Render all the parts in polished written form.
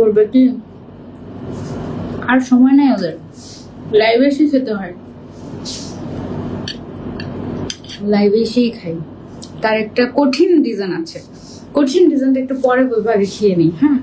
করবে কি, আর সময় নাই ওদের, লাইভে এসে খেতে হয়, লাইভে এসেই খাই। তার একটা কঠিন রিজন আছে, কঠিন রিজনটা একটু পরে বলবো, আগে খেয়ে নিই। হ্যাঁ,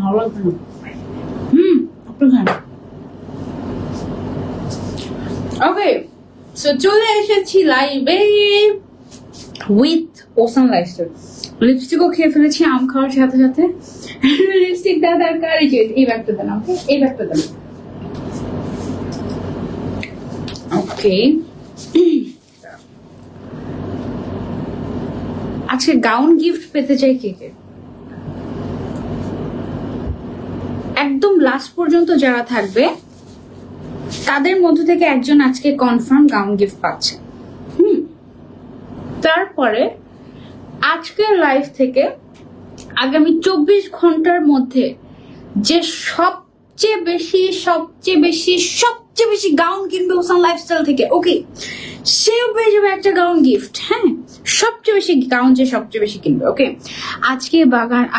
ভালো লাগবে না। আপনি খান। ওকে, সো চলে এসেছি লাইভে উইথ ওসান লাইফস্টাইল। লিপস্টিকও খেয়ে ফেলেছি আম খাওয়ার সাথে সাথে। লিপস্টিক দেওয়া দরকার, এই ব্যাগটা দেন। ওকে, এই ব্যাগটা দেন। ওকে, আচ্ছা, গাউন গিফট পেতে চাই কে কে? একদম লাস্ট পর্যন্ত যারা থাকবে তাদের মধ্য থেকে একজন আজকে কনফার্ম গাউন গিফট পাচ্ছে। তারপরে আজকের লাইভ থেকে আগামী 24 ঘন্টার মধ্যে যে সবচেয়ে বেশি গাউন কিনবে ওসান লাইফস্টাইল থেকে, ওকে, সেও পেয়ে যাবে একটা গাউন গিফট। হ্যাঁ, সবচেয়ে বেশি গাউন যে সবচেয়ে বেশি কিনবে। ওকে,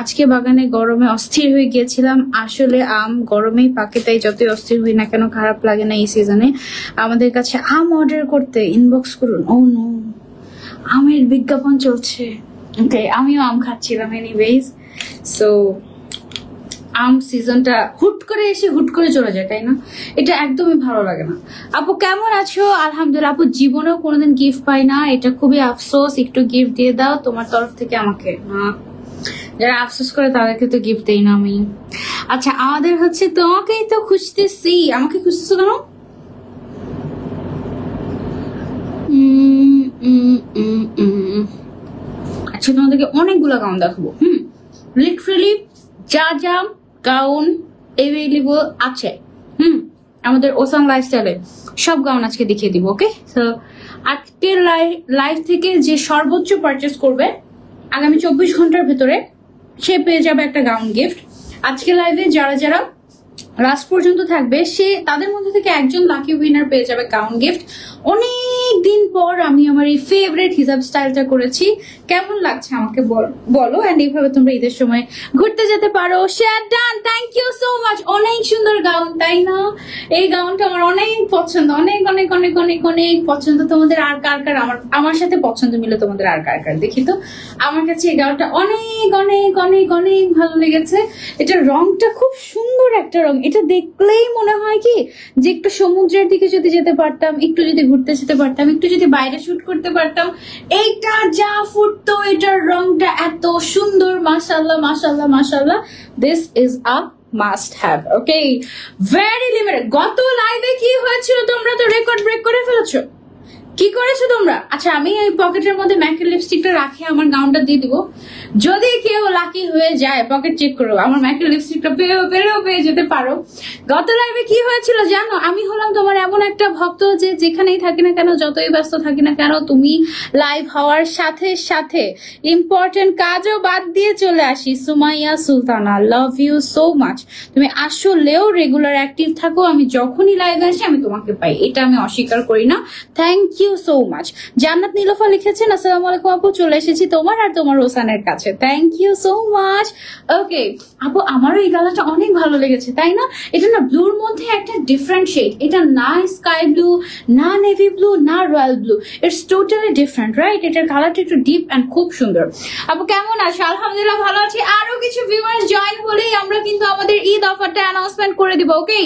আজকে বাগানে গরমে অস্থির হয়ে গিয়েছিলাম। আসলে আম গরমেই পাকে, তাই যতই অস্থির হই না কেন খারাপ লাগে না এই সিজনে। আমাদের কাছে আম অর্ডার করতে ইনবক্স করুন। ও নো, আমের বিজ্ঞাপন চলছে। ওকে, আমিও আম খাচ্ছিলাম এনিওয়েজ। সো আম সিজনটা হুট করে এসে হুট করে চলে যায়, তাই না? এটা একদমই ভালো লাগে না। আপু কেমন আছো? আলহামদুলিল্লাহ। আপু জীবনেও কোনোদিন গিফট পাই না, এটা খুবই আফসোস। একটু গিফট দিয়ে দাও তোমার তরফ থেকে আমাকে। না, যারা আফসোস করে তাদেরকে তো গিফট দেই না আমি। আচ্ছা, আমাদের হচ্ছে তোমাকেই তো খুঁজতেছি। আমাকে খুঁজতেছো কেন? আচ্ছা, তোমাদেরকে অনেকগুলো গাউন দেখাবো। লিটারালি যা যা গাউন এভেলেবল আছে আমাদের ওসান লাইফস্টাইলে সব গাউন আজকে দেখিয়ে দিব। ওকে, সো আজকের লাইভ থেকে যে সর্বোচ্চ পারচেস করবে আগামী 24 ঘন্টার ভেতরে সে পেয়ে যাবে একটা গাউন গিফট। আজকে লাইভে যারা যারা লাস্ট পর্যন্ত থাকবে তাদের মধ্যে থেকে একজন লাকি উইনার পেয়ে যাবে গাউন গিফট। অনেক দিন পর আমি আমার এই ফেভারিট হিজাব স্টাইলটা করেছি, কেমন লাগছে আমাকে বলো। এন্ড এইভাবে তোমরা ঈদের সময় ঘুরতে যেতে পারো। Share done, thank you so much. অনেক সুন্দর গাউন, তাই না? এই গাউনটা আমার অনেক পছন্দ, অনেক অনেক অনেক অনেক অনেক পছন্দ। তোমাদের আর কার কার আমার সাথে পছন্দ মিলে তোমাদের আর কার কার দেখি তো। আমার কাছে এই গাউনটা অনেক অনেক অনেক অনেক ভালো লেগেছে। এটা রংটা খুব সুন্দর একটা রং। এটা দেখলেই মনে হয় কি যে একটু সমুদ্রের দিকে যদি যেতে পারতাম, একটু যদি ঘুরতে যেতে পারতাম, একটু যদি বাইরে শুট করতে পারতাম। এইটা যা ফুটতো, এটার রংটা এত সুন্দর। মাশাআল্লাহ মাশাআল্লাহ মাশাআল্লাহ, this is a must have. Okay, very limited. গত লাইভে কি হয়েছিল? তোমরা তো রেকর্ড ব্রেক করে ফেলেছো। কি করেছো তোমরা? আচ্ছা, আমি এই পকেটের মধ্যে ম্যাকের লিপস্টিকটা রাখি আমার গাউনটা দিয়ে দিব। যদি কেউ লাকি হয়ে যায়, পকেট চেক করো, আমার ম্যাকের লিপস্টিকটা পেয়ে যেতে পারো। গত লাইভে কি হয়েছিল জানো? আমি হলাম তোমার এমন একটা ভক্ত যে যেখানেই থাকি না কেন, যতই ব্যস্ত থাকি না কেন, তুমি লাইভ হওয়ার সাথে সাথে ইম্পর্টেন্ট কাজও বাদ দিয়ে চলে আসি। Sumaiya Sultana, love you so much. তুমি আসলেও রেগুলার অ্যাক্টিভ থাকো। আমি যখনই লাইভে আসি আমি তোমাকে পাই, এটা আমি অস্বীকার করি না। Thank you so much. Jannat Nilofa লিখেছেন, আসসালামু আলাইকুম আপু, চলে এসেছি তোমার আর তোমার ওসানের কাছে। Thank you so much. Okay আপু, আমারও এই কালারটা অনেক ভালো লেগেছে, তাই না? এটা না ব্লুর মধ্যে একটা ডিফারেন্ট শেড। এটা না স্কাই ব্লু, না নেভি ব্লু, না royal blue. It's totally different, right? এটার কালারটা একটু ডিপ অ্যান্ড খুব সুন্দর। আপু কেমন আছো? আলহামদুলিল্লাহ ভালো আছি। আরো কিছু ভিউয়ার্স জয়েন হলেই আমরা কিন্তু আমাদের ঈদ অফারটা অ্যানাউন্সমেন্ট করে দিব। ওকে,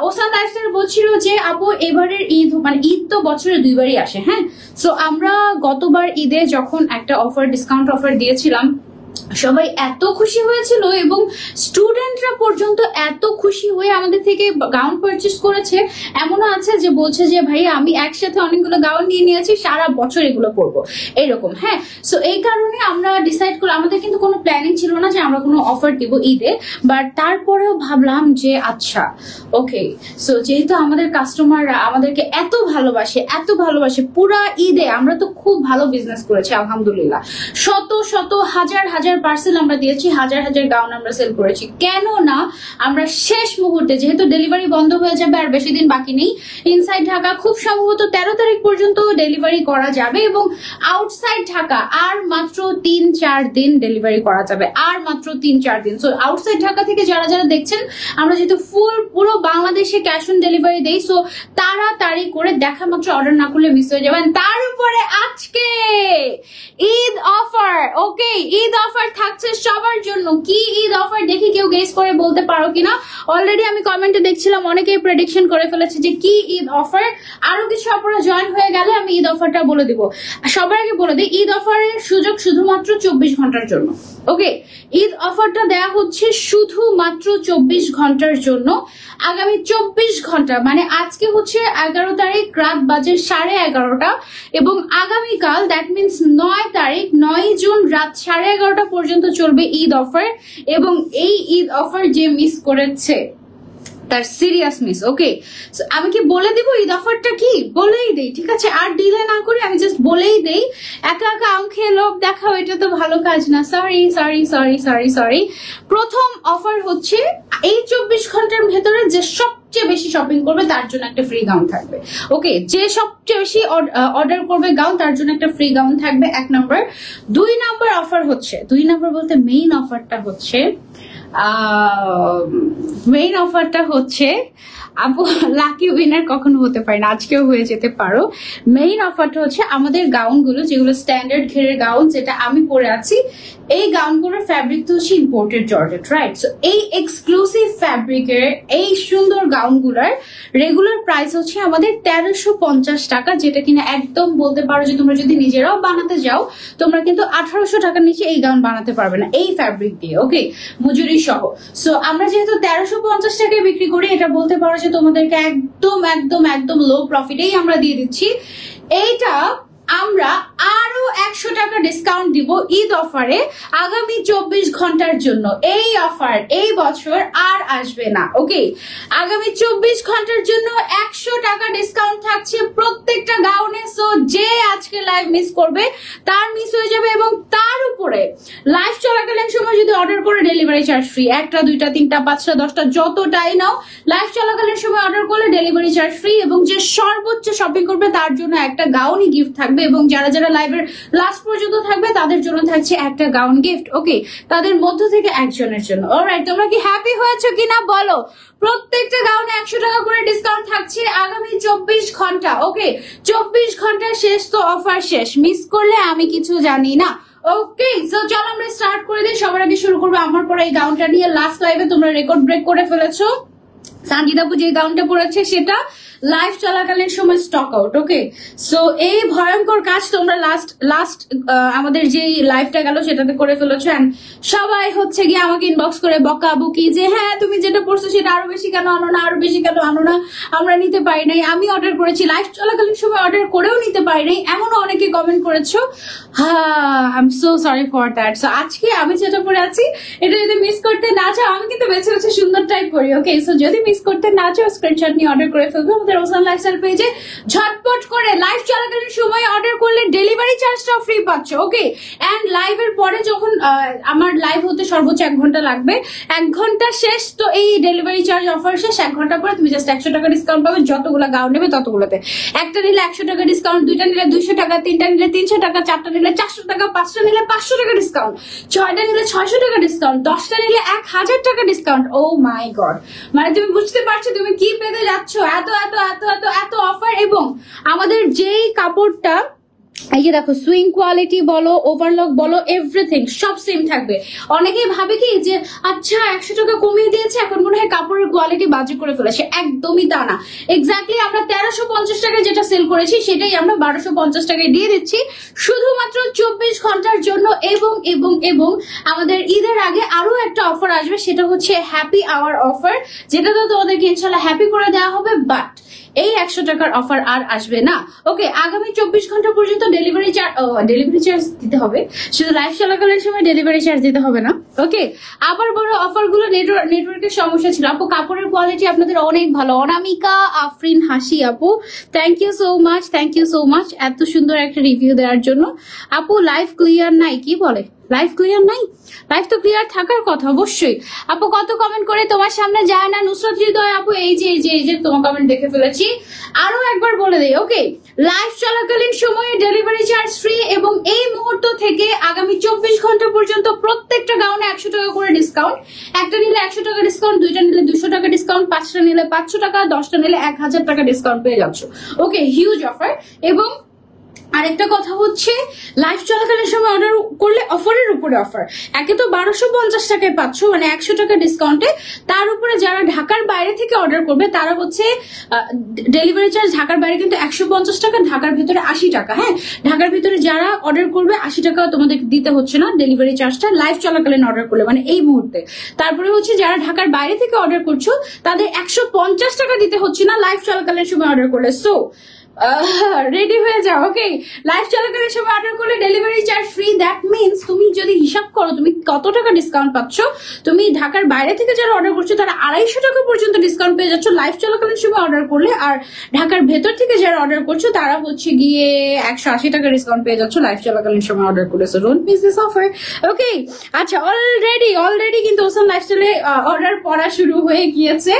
ওসান লাইফস্টাইল বলছিল যে আপু এবারের ঈদ, মানে ঈদ তো বছরে 2 বারই আসে। হ্যাঁ, সো আমরা গতবার ঈদে যখন একটা অফার, ডিসকাউন্ট অফার দিয়েছিলাম সবাই এত খুশি হয়েছিল এবং স্টুডেন্টরা পর্যন্ত এত খুশি হয়ে আমাদের থেকে গাউন পারচেস করেছে। এমনও আছে যে বলছে যে ভাইয়া আমি একসাথে অনেকগুলো গাউন নিয়ে নিয়েছি, সারা বছর এগুলো পরবো এরকম। হ্যাঁ, সো এই কারণে আমরা ডিসাইড করলাম, আমাদের কিন্তু কোনো প্ল্যানিং ছিল না যে আমরা কোনো অফার দিব ঈদে, বাট তারপরেও ভাবলাম যে আচ্ছা ওকে, সো যেহেতু আমাদের কাস্টমাররা আমাদেরকে এত ভালোবাসে পুরা ঈদে আমরা তো খুব ভালো বিজনেস করেছি আলহামদুলিল্লাহ। শত শত হাজার হাজার পার্সেল আমরা দিয়েছি, হাজার হাজার গাউন আমরা সেল করেছি। কেন না আমরা শেষ মুহূর্তে, যেহেতু ডেলিভারি বন্ধ হয়ে যাবে আর বেশি দিন বাকি নেই, ইনসাইড ঢাকা খুব সম্ভবত 13 তারিখ পর্যন্ত ডেলিভারি করা যাবে এবং আউটসাইড ঢাকা আর মাত্র 3-4 দিন ডেলিভারি করা যাবে, আর মাত্র 3-4 দিন। সো আউটসাইড ঢাকা থেকে যারা যারা দেখছেন, আমরা যেহেতু পুরো বাংলাদেশে ক্যাশ অন ডেলিভারি দেই, সো তাড়াতাড়ি করে দেখা মাত্র অর্ডার না করলে মিস হয়ে যাবেন। তার উপরে আজকে ঈদ অফার, ওকে, ঈদ অফার থাকছে সবার জন্য। কি ঈদ অফার দেখি কেউ গেস করে বলতে পারো কিনা? অলরেডি আমি কমেন্টে দেখছিলাম অনেকেই প্রেডিকশন করে ফেলেছে যে কি ঈদ অফার। আরো কিছু আপনারা জয়েন হয়ে গেলে আমি ঈদ অফারটা বলে দিব। সবার আগে বলে দিই, ঈদ অফারের সুযোগ শুধুমাত্র 24 ঘন্টার জন্য। ওকে, ঈদ অফারটা দেয়া হচ্ছে শুধুমাত্র 24 ঘন্টার জন্য। আগামী 24 ঘন্টা মানে আজকে হচ্ছে 11 তারিখ, রাত বাজে 11:30 এবং আগামীকাল দ্যাট মিনস 9 তারিখ 9 জুন রাত 11:30 পর্যন্ত চলবে ঈদ অফার। এবং এই ঈদ অফার যে মিস করেছে তার সিরিয়াস মিস। ওকে, আমি কি বলে দিব ঈদ অফারটা কি? বলেই দেই, ঠিক আছে, আর ডিলে না করি, আমি জাস্ট বলেই দেই। একা একা আম খেয়ে লোভ দেখাও, এটা তো ভালো কাজ না। সরি। প্রথম অফার হচ্ছে এই 24 ঘন্টার ভেতরে যে সবচেয়ে বেশি শপিং করবে তার জন্য একটা ফ্রি গাউন থাকবে। ওকে, যে সবচেয়ে বেশি অর্ডার করবে গাউন তার জন্য একটা ফ্রি গাউন থাকবে, 1 নম্বর। 2 নম্বর অফার হচ্ছে, 2 নম্বর বলতে মেইন অফারটা হচ্ছে আপু লাকি উইনার কখনো হতে পারে না, আজকেও হয়ে যেতে পারো। মেইন অফারটা হচ্ছে আমাদের গাউনগুলো, যেগুলো স্ট্যান্ডার্ড ঘেরের গাউন, যেটা আমি পরে আছি, এই গাউনগুলোর ফ্যাব্রিক তো হচ্ছে ইম্পোর্টেড জর্জেট, রাইট? সো এই এক্সক্লুসিভ ফ্যাব্রিকের এই সুন্দর গাউনগুলোর রেগুলার প্রাইস হচ্ছে আমাদের 1350 টাকা, যেটা কিনা একদম বলতে পারো যে তোমরা যদি নিজেরাও বানাতে যাও তোমরা কিন্তু 1800 টাকার নিচে এই গাউন বানাতে পারবে না এই ফ্যাব্রিক দিয়ে, ওকে, মজুরি সহ। সো আমরা যেহেতু 1350 টাকায় বিক্রি করি, এটা বলতে পারো যে তোমাদেরকে একদম লো প্রফিটেই আমরা দিয়ে দিচ্ছি। এইটা আমরা আরো 100 টাকা ডিসকাউন্ট দিব ঈদ অফারে আগামী 24 ঘন্টার জন্য। এই অফার এই বছর আর আসবে না, ওকে? আগামী 24 ঘন্টার জন্য 100 টাকা ডিসকাউন্ট থাকছে প্রত্যেকটা গাউনে। সো যে আজকে লাইভ মিস করবে তার মিস হয়ে যাবে। এবং তার উপরে লাইভ চলাকালীন সময় যদি অর্ডার করে ডেলিভারি চার্জ ফ্রি, 1টা 2টা 3টা 5টা 10টা যতটাই নাও, লাইভ চলাকালীন সময় অর্ডার করলে ডেলিভারি চার্জ ফ্রি। এবং যে সর্বোচ্চ শপিং করবে তার জন্য একটা গাউনই গিফট থাকবে। এবং যারা যারা লাইভের লাস্ট পর্যন্ত থাকবে তাদের জন্য থাকছে একটা গাউন গিফট, ওকে, তাদের মধ্য থেকে একজনের জন্য। অলরাইট, তোমরা কি হ্যাপি হয়েছো কিনা বলো? প্রত্যেকটা গাউনে 100 টাকা করে ডিসকাউন্ট থাকছে আগামী 24 ঘন্টা, ওকে? 24 ঘন্টা শেষ তো অফার শেষ, মিস করলে আমি কিছু জানি না। ওকে, সো চলো আমরা স্টার্ট করে দিই। সবার আগে শুরু করবো আমার পরে এই গাউনটা নিয়ে। লাস্ট লাইভে তোমরা রেকর্ড ব্রেক করে ফেলেছো। সানজিদা আপু যে গাউনটা পরেছে সেটা লাইভ চলাকালীন সময় স্টক আউট, ওকে? সো এই ভয়ঙ্কর কাজ তোমরা লাস্ট আমাদের যে লাইভটা গেল সেটাতে করে ফেলেছো। এন্ড সবাই হচ্ছে গিয়ে আমাকে ইনবক্স করে বকাবকি যে হ্যাঁ তুমি যেটা পড়ছো সেটা আরো বেশি কেন আনো না, আরো বেশি কেন আনো না, আমরা নিতে পারি নাই, আমি অর্ডার করেছি, লাইভ চলাকালীন সময় অর্ডার করেও নিতে পারি নাই, এমনও অনেকে কমেন্ট করেছো। I am so sorry for that. So আজকে আমি যেটা পরে আছি এটা যদি মিস করতে না চাও, আমি কিন্তু বেছে বেছে সুন্দর টাইপ করি, ওকে? সো যদি মিস করতে না চাও স্ক্রিনশট নিয়ে অর্ডার করে ফেলবো আমাদের ওসান লাইফস্টাইল পেজে। ঝটপট করে লাইভ চলাকালীন সময় অর্ডার করলে ডেলিভারি চার্জটাও ফ্রি পাচ্ছ, ওকে? এন্ড লাইভের পরে যখন আমার লাইভ হতে সর্বোচ্চ 1 ঘন্টা লাগবে, 1 ঘন্টা শেষ তো এই ডেলিভারি চার্জ অফার শেষ। 1 ঘন্টা পরে তুমি জাস্ট 100 টাকা ডিসকাউন্ট পাবে যতগুলো গাউন নেবে ততগুলোতে। একটা নিলে 100 টাকা ডিসকাউন্ট, 2টা নিলে 200 টাকা, 3টা নিলে 300 টাকা, 4টা নিলে 400 টাকা, 5টা নিলে 500 টাকা ডিসকাউন্ট, 6টা নিলে 600 টাকা ডিসকাউন্ট, 10টা নিলে 1000 টাকা ডিসকাউন্ট। ও মাই গড, মানে তুমি বুঝতে পারছো তুমি কি পেতে যাচ্ছ? এত এত এত এত এত অফার। এবং আমাদের যেই কাপড়টা এই যে দেখো সুইং কোয়ালিটি বলো, ওভারলক বলো, এভরিথিং সব সেম থাকবে। অনেকেই ভাবে কি যে আচ্ছা 100 টাকা কমিয়ে দিয়েছে এখন মনে হয় কাপড়ের কোয়ালিটি বাজে করে ফেলেছে, একদমই তা না। এক্স্যাক্টলি আমরা 1350 টাকায় যেটা সেল করেছি সেটাই আমরা 1250 টাকায় দিয়ে দিচ্ছি শুধুমাত্র 24 ঘন্টার জন্য। এবং এবং এবং আমাদের ঈদের আগে আরো একটা অফার আসবে, সেটা হচ্ছে হ্যাপি আওয়ার অফার, যেটা তো তোমাদেরকে ইনশাল্লাহ হ্যাপি করে দেওয়া হবে। বাট এই 100 টাকার অফার আর আসবে না। ওকে, আগামী 24 ঘন্টা পর্যন্ত ডেলিভারি চার্জ দিতে হবে, শুধু লাইভ চলাকালীন সময় ডেলিভারি চার্জ দিতে হবে না। ওকে, আবার বড় অফার গুলো নেটওয়ার্কের সমস্যা ছিল। আপু কাপড়ের কোয়ালিটি আপনাদের অনেক ভালো। অনামিকা আফরিন হাসি আপু, thank you so much, thank you so much এত সুন্দর একটা রিভিউ দেওয়ার জন্য। আপু লাইভ ক্লিয়ার নাই, কি বলে লাইভ ক্লিয়ার নাই? লাইভ তো ক্লিয়ার থাকার কথা অবশ্যই। আপু কত কমেন্ট করে তোমার সামনে যায় না? নুসরাত হৃদয় আপু এই যে তোমার কমেন্ট দেখে ফেলেছি, আরো একবার বলে দেই। ওকে, লাইভ চলাকালীন সময়ে ডেলিভারি চার্জ ফ্রি এবং এই মুহূর্ত থেকে আগামী 24 ঘন্টা পর্যন্ত প্রত্যেকটা গাউনে 100 টাকা করে ডিসকাউন্ট। একটা নিলে 100 টাকা ডিসকাউন্ট, দুইটা নিলে 200 টাকা ডিসকাউন্ট, 5টা নিলে 500 টাকা, 10টা নিলে 1000 টাকা ডিসকাউন্ট পেয়ে যাচ্ছ। ওকে, হিউজ অফার। এবং আরেকটা কথা হচ্ছে লাইভ চলাকালীন সময় অর্ডার করলে অফারের উপরে অফার। একে তো 1250 টাকায় পাচ্ছ, মানে 100 টাকা ডিসকাউন্টে। তার উপরে যারা ঢাকার বাইরে থেকে অর্ডার করবে তারা হচ্ছে ডেলিভারি চার্জ ঢাকার বাইরে কিন্তু 150 টাকা, ঢাকার ভিতরে 80 টাকা। হ্যাঁ, ঢাকার ভিতরে যারা অর্ডার করবে 80 টাকা তোমাদের দিতে হচ্ছে না ডেলিভারি চার্জটা লাইভ চলাকালীন অর্ডার করলে, মানে এই মুহূর্তে। তারপরে হচ্ছে যারা ঢাকার বাইরে থেকে অর্ডার করছো তাদের 150 টাকা দিতে হচ্ছে না লাইভ চলাকালীন সময় অর্ডার করলে। সো রেডি হয়ে যাও। ওকে, লাইভ চলাকালীন সময় অর্ডার করলে delivery charge free. That means তুমি যদি হিসাব করো তুমি কত টাকা ডিসকাউন্ট পাচ্ছ। তুমি ঢাকার বাইরে থেকে যারা অর্ডার করছো তারা 250 টাকা পর্যন্ত ডিসকাউন্ট পেয়ে যাচ্ছ লাইভ চলাকালীন সময় অর্ডার করলে। আর ঢাকার ভেতর থেকে যারা অর্ডার করছো তারা হচ্ছে গিয়ে 180 টাকা ডিসকাউন্ট পেয়ে যাচ্ছ লাইভ চলাকালীন সময় অর্ডার করলে। So don't miss this offer. Okay, আচ্ছা অলরেডি কিন্তু ওসান লাইফস্টাইলে অর্ডার পড়া শুরু হয়ে গিয়েছে।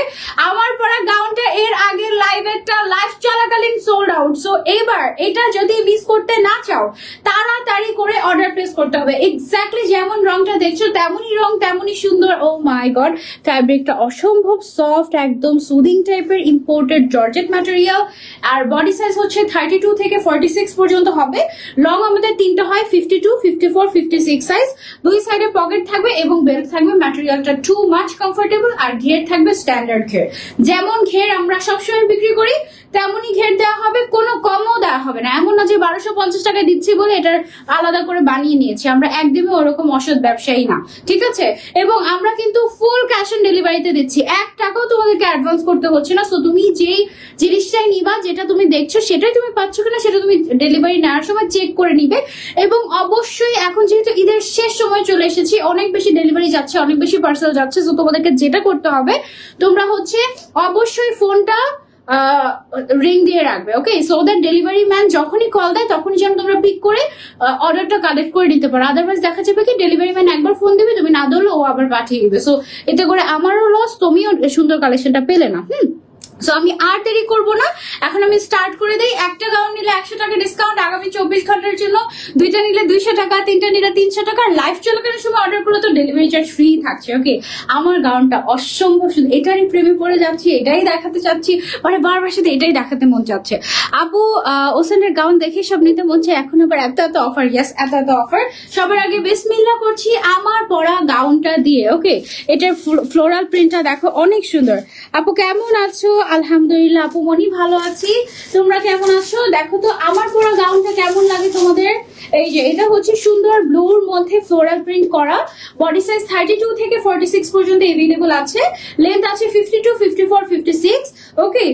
আমার পড়া গাউনটা এর আগের লাইভেরটা লাইভ চলাকালীন সোল্ড আউট। সো এবার এটা যদি মিস করতে না চাও তাড়াতাড়ি করে অর্ডার প্লেস করতে হবে। এক্স্যাক্টলি যেমন রংটা দেখছো তেমনই রং, তেমনই সুন্দর। ও মাই গড, ফ্যাব্রিকটা অসম্ভব সফট, একদম সুদিং টাইপের ইম্পোর্টেড জর্জেট ম্যাটেরিয়াল। আর বডি সাইজ হচ্ছে 32 থেকে 46 পর্যন্ত হবে। লং আমাদের তিনটা হয়, 52, 54, 56 সাইজ। দুই সাইডে পকেট থাকবে এবং বেল্ট থাকবে। ম্যাটেরিয়ালটা টু মাচ কমফোর্টেবল। আর ঘের থাকবে স্ট্যান্ডার্ড ঘের, যেমন ঘের আমরা সবসময় বিক্রি করি তেমনই ঘের দেওয়া হবে, কোনো কমও দেওয়া হবে না। এমন না যে 1250 টাকা দিচ্ছি বলে এটার আলাদা করে বানিয়ে নিয়েছি, আমরা একদমই ওরকম অসৎ ব্যবসায়ী না, ঠিক আছে। এবং আমরা কিন্তু ফুল ক্যাশ অন ডেলিভারিতে দিচ্ছি, 1 টাকাও তোমাদেরকে অ্যাডভান্স করতে হচ্ছে না। সো তুমি যেই জিনিসটাই নিবা, যেটা তুমি দেখছো সেটাই তুমি পাচ্ছ কিনা সেটা তুমি ডেলিভারি নেওয়ার সময় চেক করে নিবে। এবং অবশ্যই এখন যেহেতু ঈদের শেষ সময় চলে এসেছি, অনেক বেশি ডেলিভারি যাচ্ছে, অনেক বেশি পার্সেল যাচ্ছে। সো তোমাদেরকে যেটা করতে হবে, তোমরা হচ্ছে অবশ্যই ফোনটা রিং দিয়ে রাখবে। ওকে, সো দ্যাট ডেলিভারি ম্যান যখনই কল দেয় তখনই যেন তোমরা পিক করে অর্ডারটা কালেক্ট করে নিতে পারো। আদারওয়াইজ দেখা যাবে কি ডেলিভারি ম্যান একবার ফোন দিবে, তুমি না ধরলে ও আবার পাঠিয়ে দিবে। সো এতে করে আমারও লস, তুমিও সুন্দর কালেকশনটা পেলে না। সো আমি আর দেরি করবো না, এখন আমি স্টার্ট করে দিই। একটা গাউন নিলে 100 টাকা ডিসকাউন্ট আগামী 24 ঘন্টার জন্য, দুইটা নিলে 200 টাকা, তিনটা নিলে 300 টাকা। লাইভ চলাকালীন সময় অর্ডার করলে তো ডেলিভারি চার্জ ফ্রি থাকছে। ওকে, আমার গাউনটা অসম্ভব সুন্দর, এটারই প্রেমে পড়ে যাচ্ছি, এটাই দেখাতে চাচ্ছি, মানে বারবার সাথে এটাই দেখাতে মন চাচ্ছে। আপু ওসানের গাউন দেখে সব নিতে মন চায়, এখন আবার এত অফার। ইয়েস, এত অফার। সবার আগে বিসমিল্লাহ করছি আমার পরা গাউনটা দিয়ে। ওকে, এটার ফ্লোরাল প্রিন্টটা দেখো অনেক সুন্দর। আপু কেমন আছো? আলহামদুলিল্লাহ আপু মনি ভালো আছি, তোমরা কেমন আছো? দেখো তো আমার পুরো গাউনটা কেমন লাগে তোমাদের। এই যে এটা হচ্ছে সুন্দর ব্লুর মধ্যে ফ্লোরাল প্রিন্ট করা। বডি সাইজ 32 থেকে 46 পর্যন্ত এভেলেবল আছে। লেন্থ আছে 52, 54, 56। ওকে,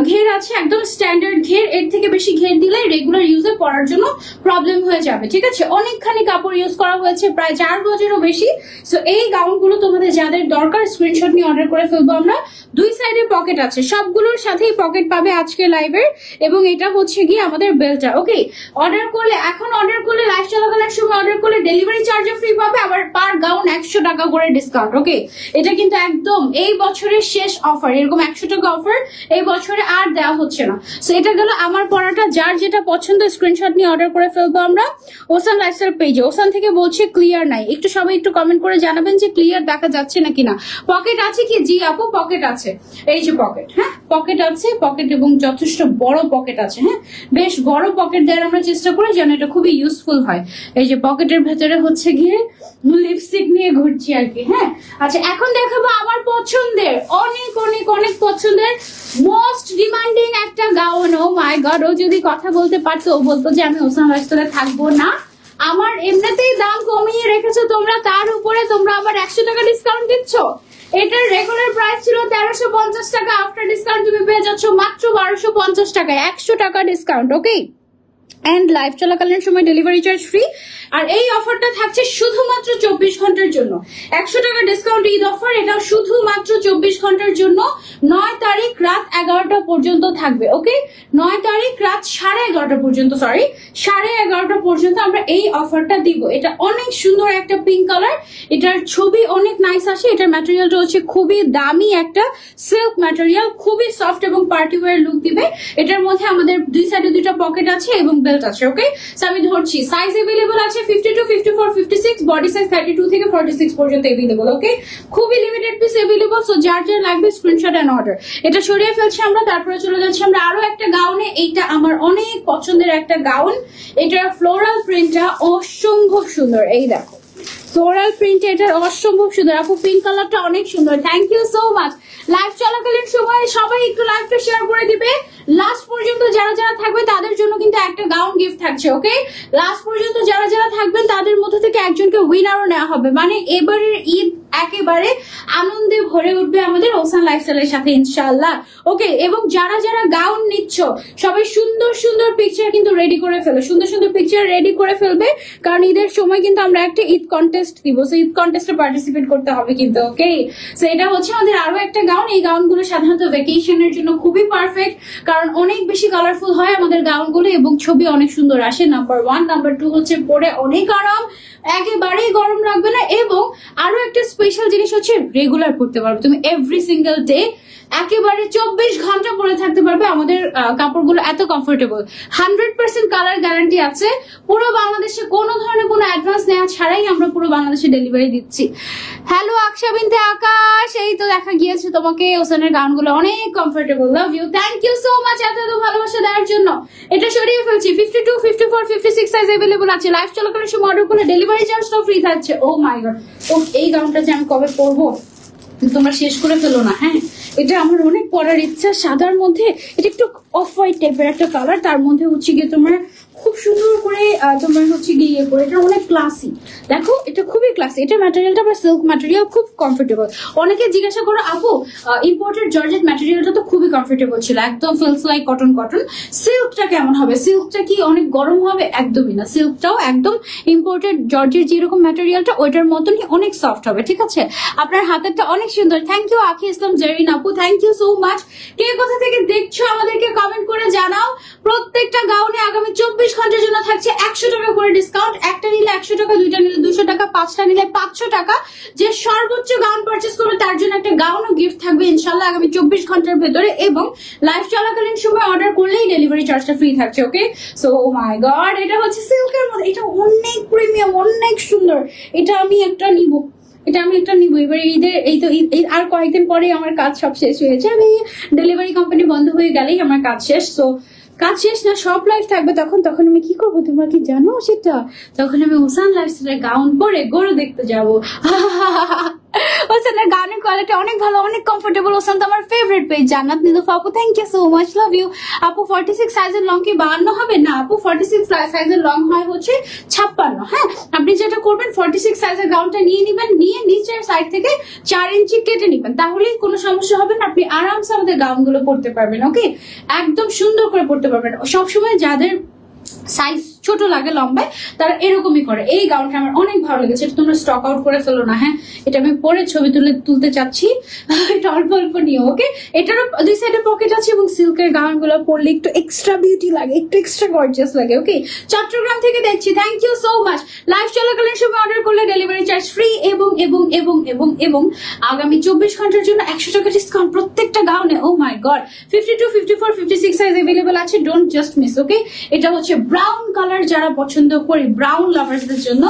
ঘের আছে একদম স্ট্যান্ডার্ড ঘের, এর থেকে বেশি ঘের দিলে রেগুলার ইউজে পরার জন্য প্রবলেম হয়ে যাবে, ঠিক আছে। অনেকখানি কাপড় ইউজ করা হয়েছে, প্রায় 4 গজেরও বেশি। সো এই গাউনগুলো তোমাদের যাদের দরকার স্ক্রিনশট নিয়ে অর্ডার করে ফেলবো আমরা। দুই সাইডে পকেট আছে, সবগুলোর সাথেই পকেট পাবে আজকে লাইভের। এবং এটা হচ্ছে গিয়ে আমাদের বেলটা। ওকে, অর্ডার করলে এখন অর্ডার করলে লাইভ চলাকালীন সময় অর্ডার করলে ডেলিভারি চার্জও ফ্রি পাবে, আবার পার গাউন 100 টাকা করে ডিসকাউন্ট। ওকে, এটা কিন্তু একদম এই বছরের শেষ অফার, এরকম 100 টাকা অফার এই বছরে আর দেওয়া হচ্ছে না। সো এটা গেল আমার পড়াটা, যার যেটা পছন্দ স্ক্রিনশট নিয়ে অর্ডার করে ফেলবো আমরা ওসান লাইফস্টাইল পেজে। ওসান থেকে বলছে ক্লিয়ার নাই, একটু সবাই একটু কমেন্ট করে জানাবেন যে ক্লিয়ার দেখা যাচ্ছে নাকি না। পকেট আছে কি? জি আপু পকেট আছে। আছে, এই যে পকেট, হ্যাঁ পকেট আছে, পকেট এবং যথেষ্ট বড় পকেট আছে, হ্যাঁ বেশ বড় পকেট দেওয়ার আমরা চেষ্টা করি যেন এটা খুবই ইউজফুল হয়। এই যে পকেটের ভেতরে হচ্ছে গিয়ে লিপস্টিক নিয়ে ঘুরছি আর কি। হ্যাঁ আচ্ছা, এখন দেখাবো আমার পছন্দের অনেক অনেক অনেক পছন্দের মোস্ট ডিমান্ডিং একটা গাউন। ও মাই গড, ও যদি কথা বলতে পারতো ও বলতো যে আমি ওসান লাইফস্টাইলে থাকবো না, আমার এমনিতেই দাম কমিয়ে রেখেছো তোমরা, তার উপরে তোমরা আবার 100 টাকা ডিসকাউন্ট দিচ্ছ। এটার রেগুলার প্রাইস ছিল 1350 টাকা, আফটার ডিসকাউন্ট তুমি পেয়ে যাচ্ছ মাত্র 1250 টাকায়, 100 টাকা ডিসকাউন্ট। ওকে, এন্ড লাইভ চলাকালীন সময় ডেলিভারি চার্জ ফ্রি। আর এই অফারটা থাকছে শুধুমাত্র 24 ঘন্টার জন্য, 100 টাকা ডিসকাউন্ট ঈদ অফার, এটা শুধুমাত্র 24 ঘন্টার জন্য। 9 তারিখ রাত 11টা পর্যন্ত থাকবে। ওকে, 9 তারিখ রাত 11:30 পর্যন্ত, সরি 11:30 পর্যন্ত আমরা এই অফারটা দিব। এটা অনেক সুন্দর একটা পিঙ্ক কালার, এটার ছবি অনেক নাইস আসে। এটার ম্যাটেরিয়ালটা হচ্ছে খুবই দামি একটা সিল্ক ম্যাটেরিয়াল, খুবই সফট এবং পার্টি ওয়্যার লুক দিবে। এটার মধ্যে আমাদের দুই সাইডে দুইটা পকেট আছে এবং বেল্ট আছে। ওকে, আমি ধরছি সাইজ अवेलेबल আছে 52, 54, 56, বডি সাইজ 32 থেকে 46 পর্যন্ত अवेलेबल। ওকে, খুবই লিমিটেড পিস अवेलेबल, সো যার যার লাগবে স্ক্রিনশট এন্ড অর্ডার। এটা সরিয়ে ফেলছি আমরা, তারপরে চলে যাচ্ছি আমরা আরো একটা গাউনে। এইটা আমার অনেক পছন্দের একটা গাউন, এটার ফ্লোরাল প্রিন্টটা অসম্ভব সুন্দর। এই দেখো ফ্লোরাল প্রিন্ট, এটার অসম্ভব সুন্দর। আপু পিঙ্ক কালারটা অনেক সুন্দর, thank you so much. Live চলাকালীন সময় সবাই একটু লাইভটা শেয়ার করে দিবে। লাস্ট পর্যন্ত যারা যারা থাকবে তাদের জন্য কিন্তু একটা গাউন গিফট থাকছে। ওকে, লাস্ট পর্যন্ত যারা যারা থাকবেন তাদের মধ্যে থেকে একজনকে উইনারও নেওয়া হবে। মানে এবারের ঈদ একেবারে আনন্দে ভরে উঠবে আমাদের ওসান লাইফস্টাইলের সাথে ইনশাআল্লাহ। ওকে, এবং যারা যারা গাউন নিচ্ছ সবাই সুন্দর সুন্দর পিকচার কিন্তু রেডি করে ফেলো, সুন্দর সুন্দর পিকচার রেডি করে ফেলবে, কারণ ঈদের সময় কিন্তু আমরা একটা ঈদ কন্টেস্ট দিব, সো ঈদ কন্টেস্টে পার্টিসিপেট করতে হবে কিন্তু। ওকে, সো এটা হচ্ছে আমাদের আরো একটা গাউন। এই গাউনগুলো সাধারণত ভ্যাকেশনের জন্য খুবই পারফেক্ট, কারণ অনেক বেশি কালারফুল হয় আমাদের গাউনগুলো এবং ছবি অনেক সুন্দর আসে। নাম্বার 1, নাম্বার 2 হচ্ছে পরে অনেক আরাম, একেবারেই গরম লাগবে না। এবং আরো একটা স্পেশাল জিনিস হচ্ছে রেগুলার পড়তে পারবে তুমি, এভরি সিঙ্গেল ডে একেবারে 24 ঘন্টা পরে থাকতে পারবে। আমাদের কাপড়গুলো এত কমফোর্টেবল, 100% কালার গ্যারান্টি আছে। পুরো বাংলাদেশে কোনো ধরনের কোনো অ্যাডভান্স নেওয়া ছাড়াই আমরা পুরো বাংলাদেশে ডেলিভারি দিচ্ছি। হ্যালো আকশা বিনতে আকাশ, এই তো দেখা গিয়েছে তোমাকে। ওসানের গাউনগুলো অনেক comfortable, love you, thank you so much এত এত ভালোবাসা দেওয়ার জন্য। এটা সরিয়ে ফেলছি, 52, 54, 56 সাইজ अवेलेबल আছে। লাইভ চলাকালীন সময় অর্ডার করলে ডেলিভারি চার্জটাও ফ্রি থাকছে। ও মাই গড, ও এই গাউনটা যে আমি কবে পরবো তোমরা শেষ করে ফেলো না। হ্যাঁ, এটা আমার অনেক পরার ইচ্ছা। সাদার মধ্যে এটা একটু অফ হোয়াইট টাইপের একটা কালার, তার মধ্যে হচ্ছে গিয়ে তোমার খুব সুন্দর করে তোমার হচ্ছে গিয়ে ইয়ে করে, এটা অনেক ক্লাসি। দেখো এটা খুবই ক্লাসি, এটা ম্যাটেরিয়ালটা বা সিল্ক ম্যাটেরিয়াল, খুব কমফোর্টেবল। অনেকে জিজ্ঞাসা করো আপু ইম্পোর্টেড জর্জেট ম্যাটেরিয়ালটা তো খুবই কমফোর্টেবল ছিল, একদম ফিলস লাইক কটন কটন, সিল্কটা কেমন হবে, সিল্কটা কি অনেক গরম হবে? একদমই না, সিল্কটাও একদম ইম্পোর্টেড জর্জের যেরকম ম্যাটেরিয়ালটা ওইটার মতনই অনেক সফট হবে। ঠিক আছে, আপনার হাতেরটা অনেক সুন্দর। থ্যাংক ইউ আখি ইসলাম জেরিন আপু, থ্যাংক ইউ সো মাচ। কে কোথা থেকে দেখছো আমাদেরকে কমেন্ট করে জানাও। প্রত্যেকটা গাউনে আগামী 24 ঘন্টার জন্য থাকছে 100 টাকা করে ডিসকাউন্ট। একটা নিলে 100 টাকা, দুইটা নিলে 200 টাকা, 5টা নিলে 500 টাকা। যে সর্বোচ্চ গাউন পারচেস করবে তার জন্য একটা গাউনও গিফট থাকবে ইনশাল্লাহ আগামী 24 ঘন্টার ভেতরে। এবং লাইভ চলাকালীন সময় অর্ডার করলেই ডেলিভারি চার্জটা ফ্রি থাকছে। ওকে, সো মাই গড, এটা হচ্ছে সিল্কের মধ্যে, এটা অনেক প্রিমিয়াম, অনেক সুন্দর। এটা আমি একটা নিব, এবার ঈদের এই তো আর কয়েকদিন পরে আমার কাজ সব শেষ হয়ে যাবে। ডেলিভারি কোম্পানি বন্ধ হয়ে গেলেই আমার কাজ শেষ। সো কাজ শেষ না, সব লাইফ থাকবে তখন আমি কি করবো তোমরা কি জানো সেটা? তখন আমি ওসান লাইফস্টাইলের গাউন পরে গরু দেখতে যাবো। ওসানের গাউনের কোয়ালিটি অনেক ভালো, অনেক কমফোর্টেবল। ওসান তো আমার ফেভারিট পেজ। জান্নাত নিলুফা আপু, thank you so much, love you আপু। 46 সাইজের লং কি 52 হবে? না আপু, 46 সাইজের লং হয় হচ্ছে 56। হ্যাঁ, আপনি যেটা করবেন 46 সাইজের গাউনটা নিয়ে নিবেন, নিয়ে নিচের সাইড থেকে 4 ইঞ্চি কেটে নিবেন, তাহলেই কোনো সমস্যা হবে না। আপনি আরামসে আমাদের গাউনগুলো পরতে পারবেন। ওকে, একদম সুন্দর করে পরতে পারবেন। সবসময় যাদের সাইজ ছোট লাগে লম্বায় তারা এরকমই করে। এই গাউনটা আমার অনেক ভালো লেগেছে, এটা তোমরা স্টক আউট করে ফেলো না। হ্যাঁ, এটা আমি পরে ছবি তুলতে চাচ্ছি, এটা অল্প অল্প নিও। ওকে, এটারও দুই সাইডে পকেট আছে এবং সিল্কের গাউন গুলো পরলে একটু এক্সট্রা বিউটি লাগে, একটু এক্সট্রা গর্জিয়াস লাগে। ওকে, চট্টগ্রাম থেকে দেখছি, thank you so much. Live চলাকালীন সময় অর্ডার করলে ডেলিভারি চার্জ ফ্রি এবং এবং এবং এবং এবং আগামী 24 ঘন্টার জন্য 100 টাকা ডিসকাউন্ট প্রত্যেকটা গাউনে। ও মাই গড, 52, 54, 56 সাইজ अवेलेबल আছে, ডোন্ট জাস্ট মিস। ওকে, এটা হচ্ছে ব্রাউন কালার যারা পছন্দ করি, ব্রাউন লাভার্সদের জন্য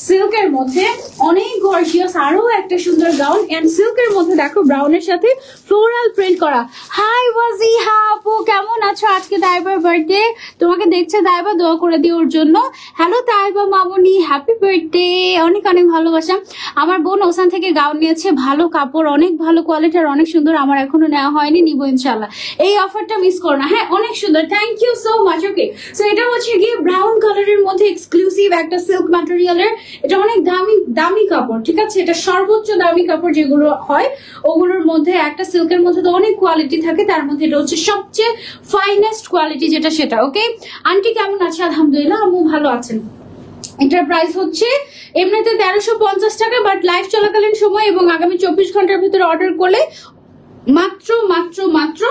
সিল্কের মধ্যে অনেক গর্জিয়াস আরো একটা সুন্দর গাউন। এন্ড সিল্কের মধ্যে দেখো ব্রাউনের সাথে ফ্লোরাল প্রিন্ট করা। হাই ওয়াজিহা আপু, কেমন আছো? আজকে দাইবার বার্থডে, তোমাকে দেখছে দাইবা, দোয়া করে দিও ওর জন্য। হ্যালো দাইবা মামুনি, হ্যাপি বার্থডে, অনেক অনেক ভালোবাসা। আমার বোন ওসান থেকে গাউন নিয়েছে, ভালো কাপড়, অনেক ভালো কোয়ালিটি আর অনেক সুন্দর। আমার এখনো নেওয়া হয়নি, নিবো ইনশাল্লাহ। এই অফারটা মিস করো না। হ্যাঁ, অনেক সুন্দর, thank you so much. Okay, so এটা হচ্ছে গিয়ে ব্রাউন কালারের মধ্যে এক্সক্লুসিভ একটা সিল্ক ম্যাটেরিয়ালের, এটা অনেক দামি কাপড়, ঠিক আছে? এটা সর্বোচ্চ দামি কাপড় যেগুলো হয় ওগুলোর মধ্যে একটা। সিল্কের মধ্যে তো অনেক কোয়ালিটি থাকে, তার মধ্যে এটা হচ্ছে সবচেয়ে ফাইনেস্ট কোয়ালিটি যেটা সেটা। ওকে আন্টি কেমন আছে? আলহামদুলিল্লাহ, আম্মু ভালো আছেন। এটার প্রাইস হচ্ছে এমনিতে 1350 টাকা, বাট লাইভ চলাকালীন সময় এবং আগামী 24 ঘন্টার ভিতরে অর্ডার করলে মাত্র মাত্র মাত্র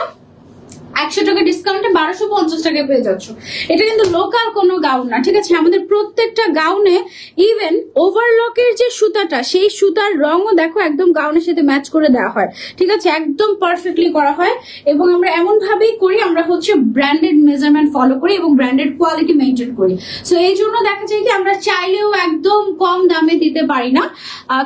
100 টাকা ডিসকাউন্টে 1250 টাকায় পেয়ে যাচ্ছ। এটা কিন্তু লোকাল কোনো গাউন না, ঠিক আছে? আমাদের প্রত্যেকটা গাউনে ইভেন ওভারলকের যে সুতাটা, সেই সুতার রঙও দেখো একদম গাউনের সাথে ম্যাচ করে দেওয়া হয়, ঠিক আছে? একদম পারফেক্টলি করা হয় এবং আমরা এমন ভাবেই করি, আমরা হচ্ছে ব্র্যান্ডেড মেজারমেন্ট ফলো করি এবং ব্র্যান্ডেড কোয়ালিটি মেনটেন করি। সো এই জন্য দেখা যায় কি আমরা চাইলেও একদম কম দামে দিতে পারি না,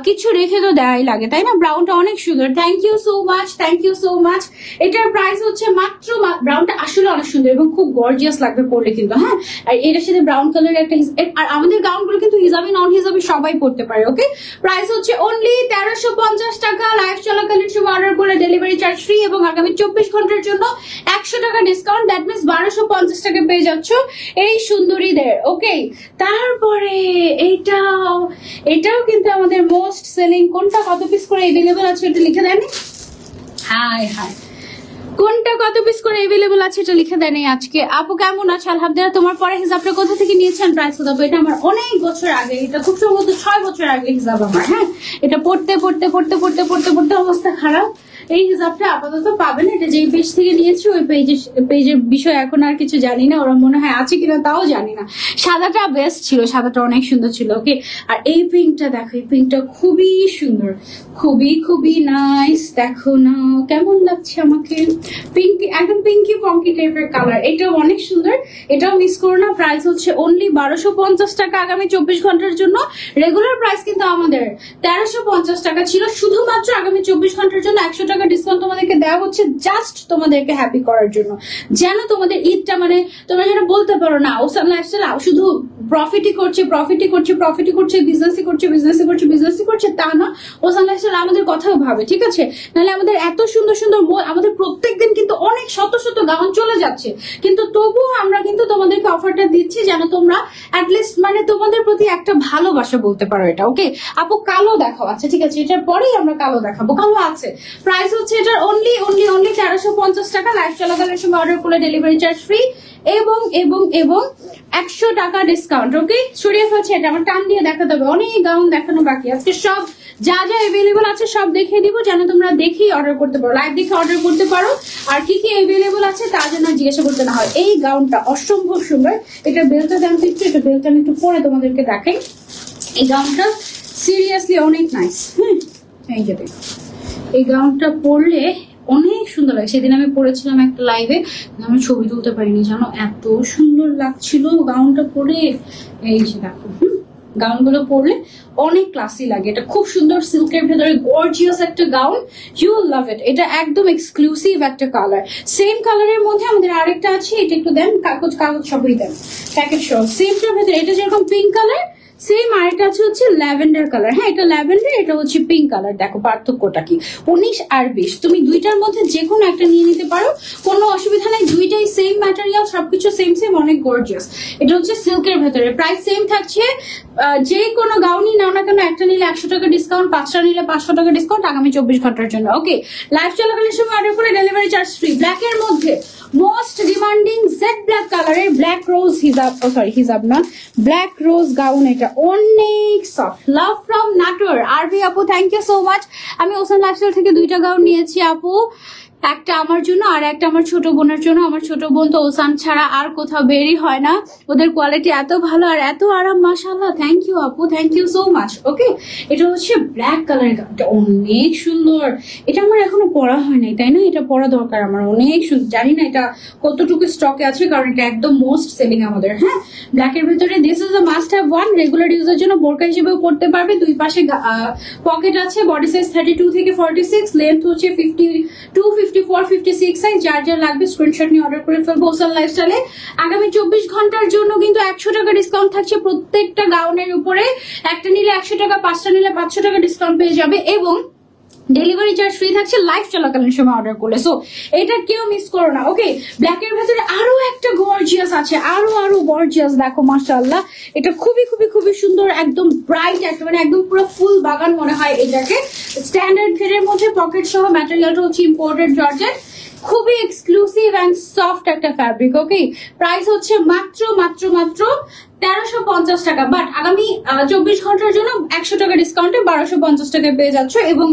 কিছু রেখে তো দেওয়াই লাগে, তাই না? ব্রাউনটা অনেক সুন্দর, thank you so much, thank you so much. এটার প্রাইস হচ্ছে মাত্র, ব্রাউনটা আসলে অনেক সুন্দর এবং খুব গর্জিয়াস লাগবে পরলে কিন্তু। হ্যাঁ, আর এটার সাথে ব্রাউন কালারের একটা, আর আমাদের গাউনগুলো কিন্তু হিজাবি নন হিজাবি সবাই পড়তে পারে। ওকে, প্রাইস হচ্ছে অনলি 1350 টাকা। লাইভ চলাকালীন সময় অর্ডার করলে ডেলিভারি চার্জ ফ্রি এবং আগামী 24 ঘন্টার জন্য 100 টাকা ডিসকাউন্ট, দ্যাট মিনস 1250 টাকা পেয়ে যাচ্ছ এই সুন্দরীদের। ওকে, তারপরে এটাও কিন্তু আমাদের মোস্ট সেলিং। কোনটা কত পিস করে এভেলেবল আছে এটা লিখে দেয়নি? হাই হাই, কোনটা কত পিস করে এভেলেবল আছে এটা লিখে দেয়নি আজকে। আপু কেমন আছে? আলহামদুলিল্লাহ। তোমার পরে হিসাবটা কোথা থেকে নিয়েছেন? প্রাইস কত? এটা আমার অনেক বছর আগে, এটা খুব সম্ভবত 6 বছর আগে হিসাব আমার। হ্যাঁ, এটা পড়তে পড়তে পড়তে পড়তে পড়তে পড়তে অবস্থা খারাপ। এই হিসাবটা আপাতত পাবেন, এটা যেই পেজ থেকে নিয়েছি ওই পেজের বিষয় এখন আর কিছু জানি না, ওরা মনে হয় আছে কিনা তাও জানি না। সাদাটা বেস্ট ছিল, সাদাটা অনেক সুন্দর ছিল। ওকে, আর এই পিঙ্কটা দেখো, এই পিঙ্কটা খুবই সুন্দর, খুবই খুবই নাইস। দেখো না কেমন লাগছে আমাকে, পিঙ্কি, একদম পিঙ্কি পঙ্কি টাইপের কালার। এটাও অনেক সুন্দর, এটাও মিস করো না। প্রাইস হচ্ছে অনলি 1250 টাকা আগামী 24 ঘন্টার জন্য। রেগুলার প্রাইস কিন্তু আমাদের 1350 টাকা ছিল, শুধুমাত্র আগামী 24 ঘন্টার জন্য 100 টাকা ডিসকাউন্ট তোমাদেরকে দেওয়া হচ্ছে, জাস্ট তোমাদেরকে হ্যাপি করার জন্য। যেন তোমাদের ঈদটা, মানে তোমরা যেন বলতে পারো না ওসান লাইফস্টাইল শুধু প্রফিটই করছে, প্রফিটই করছে, প্রফিটই করছে, বিজনেসই করছে, বিজনেসই করছে, বিজনেসই করছে, তা না। ওসান লাইফস্টাইল আমাদের কথাও ভাবে, ঠিক আছে? নাহলে আমাদের এত সুন্দর সুন্দর, আমাদের প্রত্যেকদিন কিন্তু অনেক শত শত গাউন চলে যাচ্ছে, কিন্তু তবুও আমরা কিন্তু তোমাদেরকে অফারটা দিচ্ছি যেন তোমরা অ্যাটলিস্ট মানে তোমাদের প্রতি একটা ভালোবাসা বলতে পারো এটা। ওকে আপু, কালো দেখাও। আচ্ছা ঠিক আছে, এটার পরেই আমরা কালো দেখাবো। কালো আছে, প্রাইস হচ্ছে এটার অনলি 1350 টাকা। লাইভ চলাকালীন সময় অর্ডার করলে ডেলিভারি চার্জ ফ্রি এবং এবং এবং 100 টাকা ডিসকাউন্ট। ওকে, সরিয়ে ফেলছে, এটা আমার টান দিয়ে দেখাতে হবে, অনেক গাউন দেখানো বাকি। আজকে সব যা যা এভেলেবল আছে সব দেখিয়ে দিব, যেন তোমরা দেখেই অর্ডার করতে পারো, লাইভ দেখে অর্ডার করতে পারো। আর কি কি এভেলেবল আছে তা যেন জিজ্ঞাসা করতে না হয়। এই গাউনটা অসম্ভব সুন্দর, এটা বেলটা দেন একটু, এটা বেলটা আমি একটু পরে তোমাদেরকে দেখাই। এই গাউনটা সিরিয়াসলি অনেক নাইস। এই যে দেখো, এই গাউনটা পরলে অনেক সুন্দর লাগে। সেদিন আমি পরেছিলাম একটা লাইভে, আমি ছবি তুলতে পারিনি জানো, এত সুন্দর লাগছিল গাউনটা পরে। এই যে দেখো, গাউনগুলো পরলে অনেক ক্লাসি লাগে। এটা খুব সুন্দর সিল্কের ভেতরে গর্জিয়াস একটা গাউন, ইউ উইল লাভ ইট। এটা একদম এক্সক্লুসিভ একটা কালার। সেম কালারের মধ্যে আমাদের আরেকটা আছে, এটা একটু দেন, কাগজ সবই দেন, প্যাকেট সহ। সেমটার ভেতরে এটা যেরকম পিঙ্ক কালার, সেম আরেকটা আছে হচ্ছে ল্যাভেন্ডার কালার। হ্যাঁ, এটা ল্যাভেন্ডার, এটা হচ্ছে পিঙ্ক কালার। দেখো পার্থক্যটা কি, 19 আর 20, তুমি দুইটার মধ্যে যে কোনো একটা নিয়ে নিতে পারো, কোনো অসুবিধা নেই। দুইটাই সেম ম্যাটেরিয়াল, সবকিছু সেম সেম, অনেক গর্জিয়াস। এটা হচ্ছে সিল্কের ভেতরে, প্রাইস সেম থাকছে। যে কোনো গাউনই নাও না কেন, একটা নিলে 100 টাকা ডিসকাউন্ট, 5টা নিলে 500 টাকা ডিসকাউন্ট আগামী 24 ঘন্টার জন্য। ওকে, লাইভ চলাকালীন সময় অর্ডার করে ডেলিভারি চার্জ ফ্রি। ব্ল্যাকের মধ্যে মোস্ট ডিমান্ডিং জেড ব্ল্যাক কালারের ব্ল্যাক রোজ হিজাব, হিজাব না, ব্ল্যাক রোজ গাউন। এটা অনেক সফট। লাভ ফ্রম নাটোর আরবি আপু, থ্যাংক ইউ সো মাচ। আমি ওসান লাইফস্টাইল থেকে 2টা গাউন নিয়েছি আপু, একটা আমার জন্য আর একটা আমার ছোট বোনের জন্য। আমার ছোট বোন তো ওসান ছাড়া আর কোথাও বেরই হয় না, ওদের কোয়ালিটি এত ভালো আর এত আরাম, মাশাআল্লাহ। থ্যাংক ইউ আপু, থ্যাংক ইউ সো মাচ। ওকে, এটা হচ্ছে ব্ল্যাক কালারের গাউনটা, অনেক সুন্দর। এটা আমার এখনো পরা হয় নাই, তাই না? এটা পরা দরকার আমার, অনেক সুন্দর। জানি না এটা কতটুকু স্টকে আছে, কারণ এটা একদম মোস্ট সেলিং আমাদের। হ্যাঁ, ব্ল্যাকের ভিতরে this is a must have one. Regular ইউজের জন্য বোরকা হিসেবেও পড়তে পারবে। দুই পাশে পকেট আছে। বডি সাইজ 32 থেকে 46, লেন্থ হচ্ছে 52, 54, 56 সাইজ। যার যা লাগবে স্ক্রিনশট নিয়ে অর্ডার করে ফেলবো ওসান লাইফস্টাইলে। আগামী 24 ঘন্টার জন্য কিন্তু 100 টাকা ডিসকাউন্ট থাকছে প্রত্যেকটা গাউনের উপরে। একটা নিলে 100 টাকা, 5টা নিলে 500 টাকা ডিসকাউন্ট পেয়ে যাবে, এবং ডেলিভারি চার্জ ফ্রি থাকছে লাইভ চলাকালীন সময় অর্ডার করলে। সো এটা কেউ মিস করো না। ওকে, ব্ল্যাকের ভেতরে আরো একটা গর্জিয়াস আছে, আরো গর্জিয়াস। দেখো মাশাআল্লাহ, এটা খুবই খুবই খুবই সুন্দর, একদম ব্রাইট, একটা মানে একদম পুরো ফুল বাগান মনে হয় এটাকে। স্ট্যান্ডার্ড গ্রেডের মধ্যে পকেট সহ, ম্যাটেরিয়ালটা হচ্ছে ইম্পোর্টেড জর্জেট, খুবই এক্সক্লুসিভ এন্ড সফট একটা ফ্যাব্রিক। ওকে, প্রাইস হচ্ছে মাত্র 1350 টাকা। বাট আগামী 24 ঘন্টার জন্য 100 টাকা ডিসকাউন্টে 1250 টাকায় পেয়ে যাচ্ছ, এবং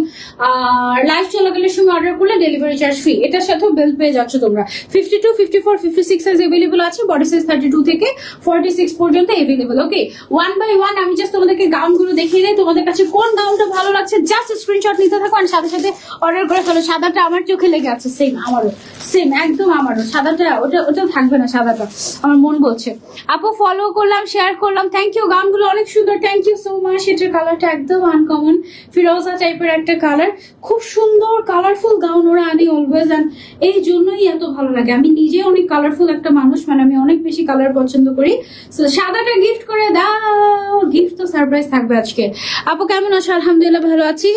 লাইভ চলাকালীন সময় অর্ডার করলে ডেলিভারি চার্জ ফ্রি। এটার সাথেও বেল্ট পেয়ে যাচ্ছ তোমরা। 52, 54, 56 সাইজ এভেলেবল আছে। বডি সাইজ 32 থেকে 46 পর্যন্ত available. Okay, one by one আমি জাস্ট তোমাদেরকে গাউনগুলো দেখিয়ে দিই। তোমাদের কাছে কোন গাউনটা ভালো লাগছে জাস্ট স্ক্রিনশট নিতে থাকো, আর সাথে সাথে অর্ডার করে ফেলো। সাদাটা আমার চোখে লেগে আছে, সেম আমারও, সেম একদম আমারও। সাদাটা ওটা থাকবে না, সাদাটা আমার মন বলছে। আপু ফলো করলাম, শেয়ার করলাম, থ্যাংক ইউ। গাউনগুলো অনেক সুন্দর, থ্যাংক ইউ সো মাচ। এটার কালারটা একদম আনকমন, ফিরোজা টাইপের একটা কালার, খুব সুন্দর কালারফুল গাউন ওরা আনি অলওয়েজ, এন্ড এই জন্যই এত ভালো লাগে। আমি নিজে অনেক কালারফুল একটা মানুষ, মানে আমি অনেক বেশি কালার পছন্দ করি। সো সাদাটা গিফট করে দাও, গিফট তো সারপ্রাইজ থাকবে আজকে। আপু কেমন আছো? আলহামদুলিল্লাহ ভালো আছি।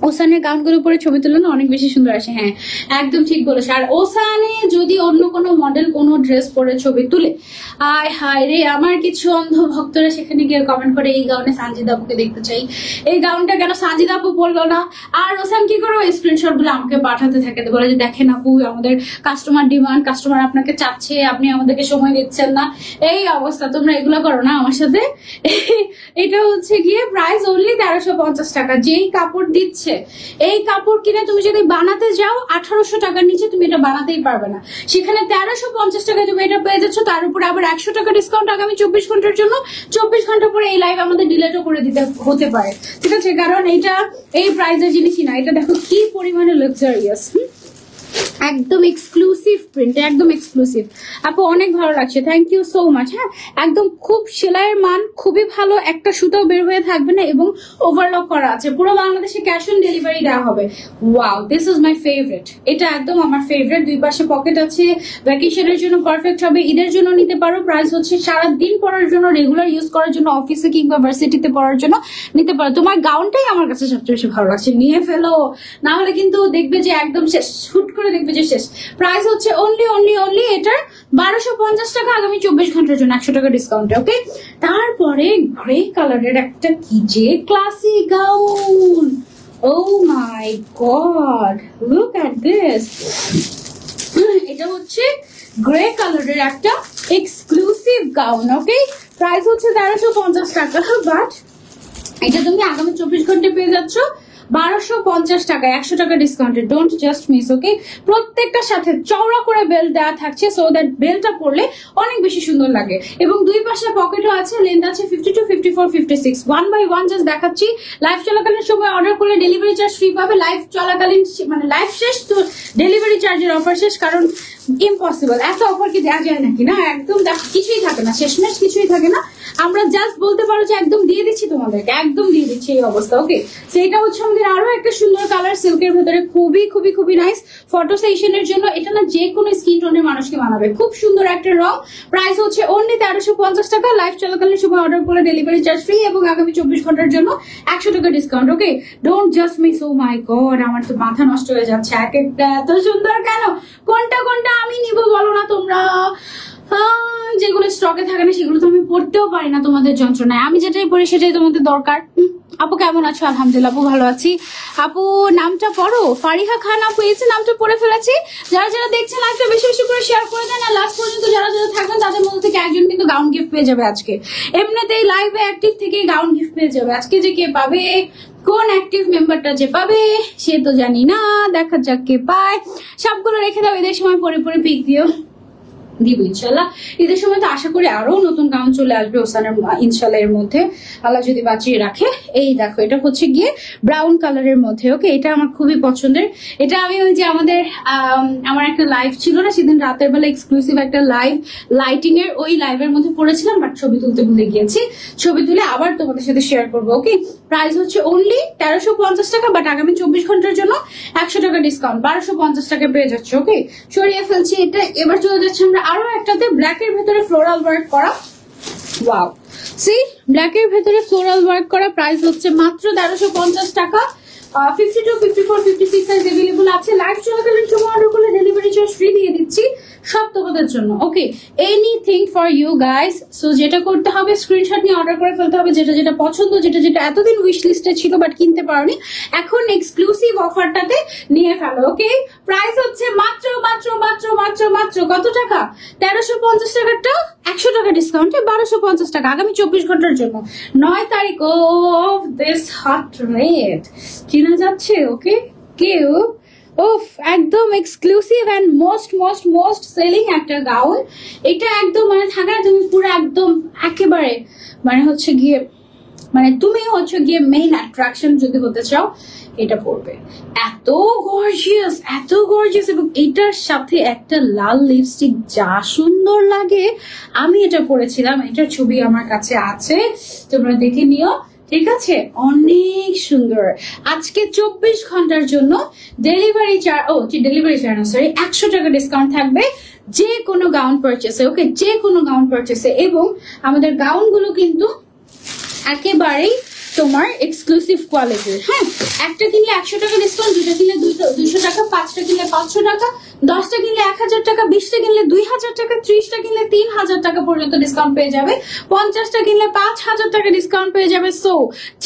ওসানের গাউনগুলোর উপরে ছবি তুললে অনেক বেশি সুন্দর আসে। হ্যাঁ, একদম ঠিক বলেছে। আর ওসানে যদি অন্য কোনো মডেল কোনো ড্রেস পরে ছবি তুলে, আয় হায় রে, আমার কিছু অন্ধ ভক্তরা সেখানে গিয়ে কমেন্ট করে এই গাউনে সানজিদা আপুকে দেখতে চাই, এই গাউনটা কেন সানজিদা আপু পরলো না। আর ওসান কি করে ওই স্ক্রিনশট গুলো আমাকে পাঠাতে থাকে, বলে যে দেখেন আপু আমাদের কাস্টমার ডিমান্ড, কাস্টমার আপনাকে চাচ্ছে, আপনি আমাদেরকে সময় দিচ্ছেন না, এই অবস্থা। তোমরা এগুলো করো না আমার সাথে। এটা হচ্ছে গিয়ে প্রাইস অনলি 1350 টাকা। যেই কাপড় দিচ্ছে, এই কাপড় কিনে তুমি যদি বানাতে যাও 1800 টাকার নিচে তুমি এটা বানাতেই পারবে না। সেখানে 1350 টাকায় তুমি এটা পেয়ে যাচ্ছ, তার উপরে আবার 100 টাকা ডিসকাউন্ট আগামী 24 ঘন্টার জন্য। 24 ঘন্টা পরে এই লাইভ আমাদের ডিলেটও করে দিতে হতে পারে, ঠিক আছে? কারণ এটা এই প্রাইসের জিনিসই না। এটা দেখো কি পরিমাণে লাক্সারিয়াস, একদম এক্সক্লুসিভ প্রিন্ট, একদম এক্সক্লুসিভ। আপু অনেক ভালো লাগছে, থ্যাংক ইউ সো মাচ। হ্যাঁ, একদম খুব সেলাইয়ের মান খুবই ভালো, একটা সুতাও বের হয়ে থাকবে না, এবং ওভারলক করা আছে। পুরো বাংলাদেশে ক্যাশ অন ডেলিভারি দেওয়া হবে। Wow, this is my favourite. এটা একদম আমার ফেভারিট। দুই পাশে পকেট আছে, ভ্যাকেশনের জন্য পারফেক্ট হবে, ঈদের জন্য নিতে পারো। প্রাইস হচ্ছে সারাদিন পরার জন্য, রেগুলার ইউজ করার জন্য, অফিসে কিংবা ভার্সিটিতে পরার জন্য নিতে পারো। তোমার গাউনটাই আমার কাছে সবচেয়ে বেশি ভালো লাগছে, নিয়ে ফেলো, না হলে কিন্তু দেখবে যে একদম শেষ, হুট করে দেখবে যে শেষ। প্রাইস হচ্ছে অনলি এটার 1250 টাকা আগামী 24 ঘন্টার জন্য 100 টাকা ডিসকাউন্টে। ওকে, তারপরে গ্রে কালারের একটা কি যে classy gown, oh my god, look at this. এটা হচ্ছে গ্রে কালারের একটা এক্সক্লুসিভ গাউন। ওকে, প্রাইস হচ্ছে 1350 টাকা, বাট এটা তুমি আগামী 24 ঘন্টায় পেয়ে যাচ্ছ 1250 টাকায়, 100 টাকা ডিসকাউন্টে। Don't just miss. ওকে, প্রত্যেকটার সাথে চওড়া করে বেল্ট দেওয়া থাকছে, সো দ্যাট বেল্টটা পরলে অনেক বেশি সুন্দর লাগে, এবং দুই পাশে পকেটও আছে। লেন্থ আছে 52, 54, 56। ওয়ান বাই ওয়ান জাস্ট দেখাচ্ছি। লাইভ চলাকালীন সময় অর্ডার করলে ডেলিভারি চার্জ ফ্রি পাবে। লাইভ চলাকালীন মানে লাইভ শেষ তো ডেলিভারি চার্জের অফার শেষ, কারণ ইম্পসিবল, এত অফার কি দেওয়া যায় নাকি? না, একদম কিছুই থাকে না, শেষমেশ কিছুই থাকে না। আমরা জাস্ট বলতে পারো যে একদম দিয়ে দিচ্ছি তোমাদেরকে, একদম দিয়ে দিচ্ছি এই অবস্থা। ওকে, সেটা হচ্ছে আমাদের আরো একটা সুন্দর কালার, সিল্কের ভেতরে, খুবই খুবই খুবই নাইস ফটো সেশনের জন্য। এটা না যে কোনো স্কিন টোনের মানুষকে মানাবে, খুব সুন্দর একটা রং। প্রাইস হচ্ছে অনলি 1350 টাকা। লাইভ চলাকালীন সময় অর্ডার করলে ডেলিভারি চার্জ ফ্রি, এবং আগামী 24 ঘন্টার জন্য 100 টাকা discount. Okay, don't just miss. Oh my god, আমার তো মাথা নষ্ট হয়ে যাচ্ছে, এক একটা এত সুন্দর কেন, কোনটা আমি নিব বলো না তোমরা? যেগুলো স্টকে থাকে না সেগুলো তো আমি পড়তেও পারি না তোমাদের যন্ত্রণায়। আমি যেটাই পড়ি সেটাই তোমাদের দরকার। আপু কেমন আছো? আলহামদুলিল্লাহ আপু ভালো আছি। আপু নামটা পড়ো, ফারিহা খান আপু, এই নামটা পড়ে ফেলেছি। যারা যারা দেখছেন লাইভটা বেশি বেশি করে শেয়ার করে দেন, আর লাস্ট পর্যন্ত যারা যারা থাকবেন তাদের মধ্যে থেকে একজন কিন্তু গাউন গিফট পেয়ে যাবে আজকে। এমনিতেই লাইভে অ্যাক্টিভ থেকে গাউন গিফট পেয়ে যাবে আজকে। যে কে পাবে, কোন অ্যাক্টিভ মেম্বারটা যে পাবে সে তো জানি না, দেখা যাক কে পায়। সবগুলো রেখে দাও, এদের সময় পরে পরে পিক দিও, দিব ইনশাল্লাহ। ঈদের সময় তো আশা করি আরো নতুন গাউন চলে আসবে ওসানের ইনশাল্লাহ এর মধ্যে, আল্লাহ যদি বাঁচিয়ে রাখে। এই দেখো, এটা হচ্ছে গিয়ে ব্রাউন কালারের মধ্যে। ওকে, এটা আমার খুবই পছন্দের। এটা আমি ওই যে আমার একটা লাইভ ছিল না সেদিন রাতের বেলা, এক্সক্লুসিভ একটা লাইভ লাইটিং এর, ওই লাইভের মধ্যে পড়েছিলাম, বাট ছবি তুলতে ভুলে গিয়েছি। ছবি তুলে আবার তোমাদের সাথে শেয়ার করবো। ওকে, প্রাইস হচ্ছে অনলি 1350 টাকা, বাট আগামী 24 ঘন্টার জন্য 100 টাকা ডিসকাউন্ট, 1250 টাকা পেয়ে যাচ্ছে। ওকে, সরিয়ে ফেলছি এটা। এবার চলে যাচ্ছে আমরা আরো একটাতে, ব্ল্যাক এর ভেতরে ফ্লোরাল ওয়ার্ক করা। ওয়াও, সি ব্ল্যাক এর ভেতরে ফ্লোরাল ওয়ার্ক করা, প্রাইস হচ্ছে মাত্র 1350 টাকা। 52, 54, 56 সাইজ अवेलेबल আছে। লাইভ চলাকালীন সময় অর্ডার করলে ডেলিভারি চার্জ ফ্রি দিয়ে দিচ্ছি সব তোমাদের জন্য। Okay, anything for you guys. So যেটা করতে হবে, স্ক্রিনশট নিয়ে অর্ডার করে ফেলতে হবে যেটা যেটা পছন্দ, যেটা যেটা এতদিন উইশ লিস্টে ছিল বাট কিনতে পারোনি, এখন এক্সক্লুসিভ অফারটাতে নিয়ে ফেলো। ওকে, প্রাইস হচ্ছে মাত্র মাত্র মাত্র মাত্র মাত্র কত টাকা? 1350 টাকাটা 100 টাকা ডিসকাউন্টে 1250 টাকা আগামী 24 ঘন্টার জন্য, 9 তারিখ অফ দিস হট রেট কিনা যাচ্ছে। ওকে, কেউ ওফ, একদম exclusive and most most most selling একটা গাউন। এটা একদম মানে থাকা, তুমি পুরো একদম একেবারে মানে হচ্ছে গিয়ে, মানে তুমি হচ্ছে গিয়ে মেইন অ্যাট্রাকশন যদি হতে চাও এটা পরবে। এত গর্জিয়াস, এত গর্জিয়াস, এবং এটার সাথে একটা লাল লিপস্টিক যা সুন্দর লাগে। আমি এটা পরেছিলাম, এটার ছবি আমার কাছে আছে, তোমরা দেখে নিও, ঠিক আছে? অনেক সুন্দর। আজকে 24 ঘন্টার জন্য ডেলিভারি চার্জ 100 টাকা ডিসকাউন্ট থাকবে যে কোনো গাউন পারচেসে। ওকে, যে কোনো গাউন পারচেসে। এবং আমাদের গাউন গুলো কিন্তু একেবারেই তোমার এক্সক্লুসিভ কোয়ালিটির। হ্যাঁ, একটা কিনলে 100 টাকা ডিসকাউন্ট, দুটা কিনলে 200 টাকা, 5টা কিনলে 500 টাকা, 10টা কিনলে 1000 টাকা, 20টা কিনলে 2000 টাকা, 30টা কিনলে 3000 টাকা পর্যন্ত ডিসকাউন্ট পেয়ে যাবে, 50টা কিনলে 5000 টাকা ডিসকাউন্ট পেয়ে যাবে। সো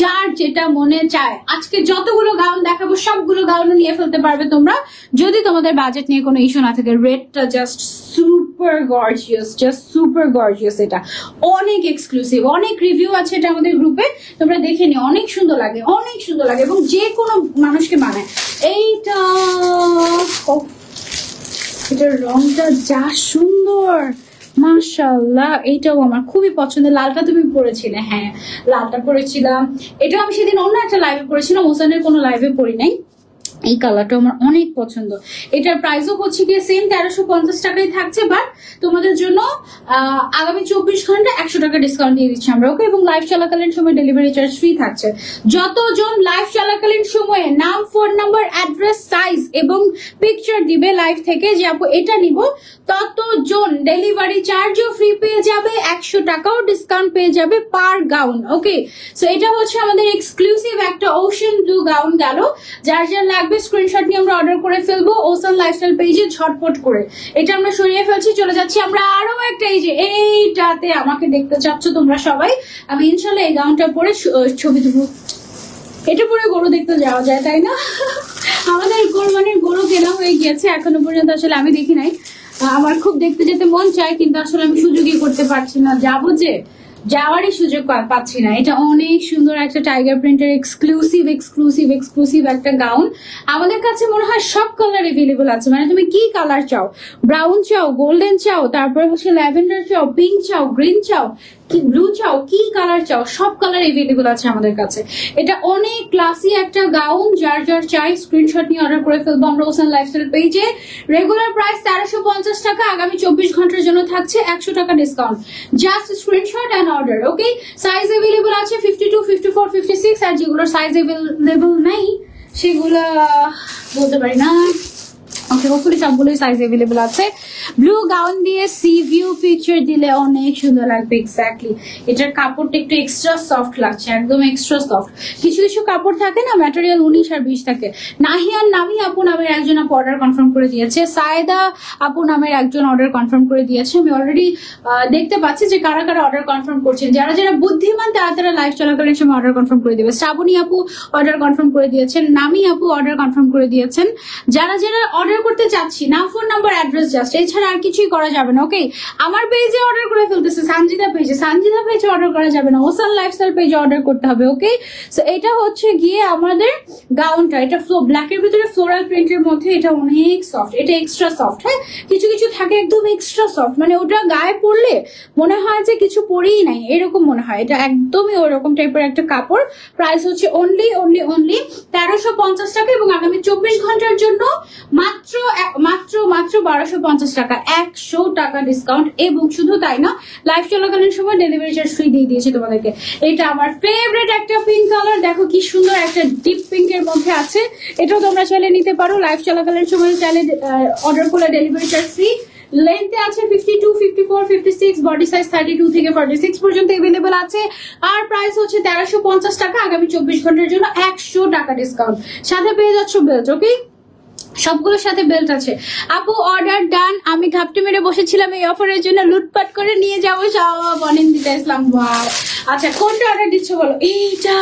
যার যেটা মনে চায়, আজকে যতগুলো গাউন দেখাবো সবগুলো গাউন নিয়ে ফেলতে পারবে তোমরা, যদি তোমাদের বাজেট নিয়ে কোনো ইস্যু না থাকে। রেটটা just super gorgeous, just super gorgeous. এটা অনেক এক্সক্লুসিভ, অনেক রিভিউ আছে এটা আমাদের গ্রুপে, তোমরা দেখে নিও। অনেক সুন্দর লাগে, অনেক সুন্দর লাগে, এবং যে কোনো মানুষকে মানায়। এইটা এটার রংটা যা সুন্দর, মাশাআল্লাহ। এইটাও আমার খুবই পছন্দের। লালটা তুমি পরেছিলে? হ্যাঁ, লালটা পরেছিলাম। এটাও আমি সেদিন অন্য একটা লাইভে পরেছিলাম, ওসানের কোনো লাইভে পরি নাই। এই কালারটা আমার অনেক পছন্দ। এটার প্রাইসও হচ্ছে গিয়ে সেম 1350 টাকায় থাকছে, বাট তোমাদের জন্য আগামী 24 ঘন্টা 100 টাকা ডিসকাউন্ট দিয়ে দিচ্ছি আমরা। ওকে, এবং লাইভ চলাকালীন সময় ডেলিভারি চার্জ ফ্রি থাকছে। যতজন লাইভ চলাকালীন সময়ে নাম, ফোন নাম্বার, অ্যাড্রেস, সাইজ এবং পিকচার দিবে লাইভ থেকে যে আপু এটা নিব, ততজন ডেলিভারি চার্জও ফ্রি পেয়ে যাবে, 100 টাকাও ডিসকাউন্ট পেয়ে যাবে পার গাউন। ওকে, সো এটা হচ্ছে আমাদের এক্সক্লুসিভ একটা ওশান ব্লু গাউন গেল। যার যার লাগবে স্ক্রিনশট নিয়ে আমরা অর্ডার করে ফেলবো ওসান লাইফস্টাইল পেজে ঝটপট করে। এটা আমরা সরিয়ে ফেলছি, চলে যাচ্ছি আমরা আরো একটা, এই যে এইটাতে আমাকে দেখতে চাচ্ছ তোমরা সবাই। আমি ইনশাল্লাহ এই গাউনটা পরে ছবি তুলবো। এটা পরে গরু দেখতে যাওয়া যায়, তাই না? আমাদের কোরবানির গরু কেনা হয়ে গিয়েছে, এখনো পর্যন্ত আসলে আমি দেখি নাই। আমার খুব দেখতে যেতে মন চায়, কিন্তু আসলে আমি সুযোগই করতে পারছি না, যাবো যে যাওয়ারই সুযোগ পাচ্ছি না। এটা অনেক সুন্দর একটা টাইগার প্রিন্টের এক্সক্লুসিভ এক্সক্লুসিভ এক্সক্লুসিভ একটা গাউন। আমাদের কাছে মনে হয় সব কালার এভেলেবল আছে, মানে তুমি কি কালার চাও, ব্রাউন চাও, গোল্ডেন চাও, তারপর হচ্ছে ল্যাভেন্ডার চাও, পিঙ্ক চাও, গ্রিন চাও, কি ব্লু চাও, কি কালার চাও, সব কালার এভেলেবল আছে আমাদের কাছে। এটা অনেক ক্লাসি একটা গাউন, যার যার চাই স্ক্রিনশট নিয়ে অর্ডার করে ফেলবো আমরা ওসান লাইফস্টাইল পেজে। রেগুলার প্রাইস 1350 টাকা, আগামী 24 ঘন্টার জন্য থাকছে 100 টাকা discount. Just screenshot and order. Okay, size available আছে 52, 54, 56, আর যেগুলোর সাইজ এভেলেবল নাই সেগুলো বলতে পারি না। ওকে, হোপফুলি সবগুলোই সাইজ এভেলেবল আছে। ব্লু গাউন দিয়ে সি ভিউ পিকচার দিলে অনেক সুন্দর লাগবে। এক্স্যাক্টলি, এটার কাপড়টা একটু এক্সট্রা সফট লাগছে, একদম এক্সট্রা সফট। কিছু কিছু কাপড় থাকে না ম্যাটেরিয়াল 19 আর 20 থাকে। নাহিয়ান নামি আপু নামের একজন আপু অর্ডার কনফার্ম করে দিয়েছে, সায়দা আপু নামের একজন অর্ডার কনফার্ম করে দিয়েছে। আমি অলরেডি দেখতে পাচ্ছি যে কারা কারা অর্ডার কনফার্ম করছেন। যারা যারা বুদ্ধিমান তারা তারা লাইভ চলাকালীন সময় অর্ডার কনফার্ম করে দেবে। শ্রাবণী আপু অর্ডার কনফার্ম করে দিয়েছেন, নামি আপু অর্ডার কনফার্ম করে দিয়েছেন। যারা যারা অর্ডার অর্ডার করতে চাচ্ছি, নাম ফোন নাম্বার অ্যাড্রেস জাস্ট, এছাড়া আর কিছুই করা যাবে না। ওকে, আমার পেজে অর্ডার করে ফেলতেছে, সানজিদা পেজে অর্ডার করা যাবে না, ওসান লাইফস্টাইল পেজে অর্ডার করতে হবে। ওকে, সো এটা হচ্ছে গিয়ে আমাদের গাউনটা, এটা ব্ল্যাকের ভিতরে ফ্লোরাল প্রিন্টের মধ্যে, এটা অনেক সফট, এটা এক্সট্রা সফট। হ্যাঁ, কিছু কিছু থাকে একদম এক্সট্রা সফট, মানে ওটা গায়ে পরলে মনে হয় যে কিছু পরেই নাই, এরকম মনে হয়। এটা একদমই ওরকম টাইপের একটা কাপড়। প্রাইস হচ্ছে অনলি 1350 টাকা, এবং আগামী 24 ঘন্টার জন্য মাত্র মাত্র মাত্র 1250 টাকা, 100 টাকা ডিসকাউন্ট। এবং শুধু তাই না, লাইভ চলাকালীন সময় ডেলিভারি চার্জ ফ্রি দিয়ে দিয়েছি তোমাদেরকে। এটা আমার ফেভারিট একটা পিঙ্ক কালার, দেখো কি সুন্দর, একটা ডিপ পিঙ্কের মধ্যে আছে। এটাও তোমরা চাইলে নিতে পারো, লাইভ চলাকালীন সময় চাইলে অর্ডার করলে ডেলিভারি চার্জ ফ্রি। লেন্থে আছে 52, 54, 56, বডি সাইজ 32 থেকে 46 পর্যন্ত अवेलेबल আছে। আর প্রাইস হচ্ছে 1350 টাকা, আগামী 24 ঘন্টার জন্য 100 টাকা ডিসকাউন্ট। সাথে পেয়ে যাচ্ছ বেল্ট। ওকে, সবগুলোর সাথে বেল্ট আছে। আপু অর্ডার ডান, আমি ঘাপটি মেরে বসেছিলাম এই অফারের জন্য, লুটপাট করে নিয়ে যাবো সব। অনিন্দিতা ইসলাম, ওয়াও। আচ্ছা, কোনটা অর্ডার দিচ্ছ বলো? এইটা,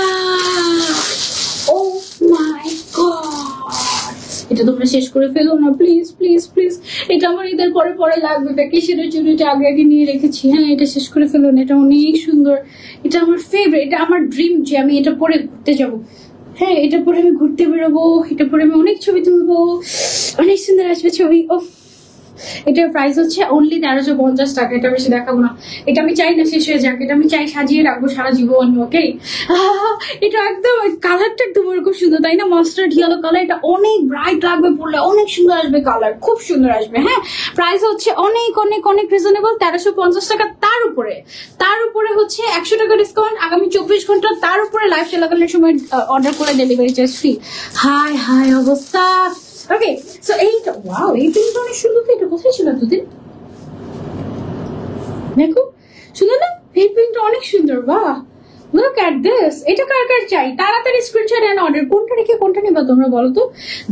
ও মাই গড, এটা তোমরা শেষ করে ফেলো না প্লিজ প্লিজ প্লিজ। এটা আমার ঈদের পরে পরে লাগবে, ভ্যাকেশনের জন্য এটা আগে আগে নিয়ে রেখেছি। হ্যাঁ, এটা শেষ করে ফেলো না, এটা অনেক সুন্দর, এটা আমার ফেভারিট, এটা আমার ড্রিম যে আমি এটা পরে ঘুরতে যাবো। হ্যাঁ, এটা পরে আমি ঘুরতে বেরোবো, এটা পরে আমি অনেক ছবি তুলবো, অনেক সুন্দর আসবে ছবি। ও, এটার প্রাইস হচ্ছে অনলি 1350 টাকা। এটা বেশি দেখাবো না, এটা আমি চাই না শেষ হয়ে যাক, এটা আমি চাই সাজিয়ে রাখবো সারা জীবন। ওকে, এটা একদম কালারটা একদম ওরকম সুন্দর, তাই না? মাস্টার্ড ইয়েলো কালার, এটা অনেক ব্রাইট লাগবে পরলে, অনেক সুন্দর আসবে কালার, খুব সুন্দর আসবে। হ্যাঁ, প্রাইস হচ্ছে অনেক অনেক অনেক রিজনেবল, 1350 টাকা। তার উপরে হচ্ছে 100 টাকা ডিসকাউন্ট আগামী 24 ঘন্টা, তার উপরে লাইভ চলাকালীন সময় অর্ডার করে delivery charge free. High high অবস্থা। ওকে, সো এইটা, ওয়াও, এই পিঙ্কটা অনেক সুন্দর। এটা কোথায় ছিল দুদিন? দেখো, সুন্দর না? এই পিঙ্কটা অনেক সুন্দর, বাহ, লুক এট দিস। এটা কার কার চাই? তাড়াতাড়ি স্ক্রিনশট এন্ড অর্ডার। কোনটা রেখে কোনটা নিবা তোমরা বলো তো?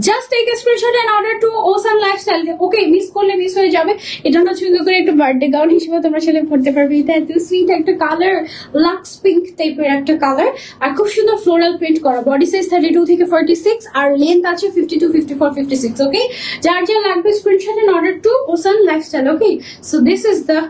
Just take a screenshot and order to ocean Lifestyle. Okay, miss করলে মিস হয়ে যাবে। এটা না সুন্দর করে একটা বার্থডে গাউন হিসেবে তোমরা সেলে পড়তে পারবে। এটা এত সুইট একটা কালার, লাক্স পিঙ্ক টাইপের একটা কালার, আর খুব সুন্দর ফ্লোরাল প্রিন্ট করা। বডি সাইজ 32 থেকে 46, আর লেন্থ আছে 52, 54, 56। ওকে, যার যা লাগবে screenshot and order to ocean Lifestyle. Okay, so this is the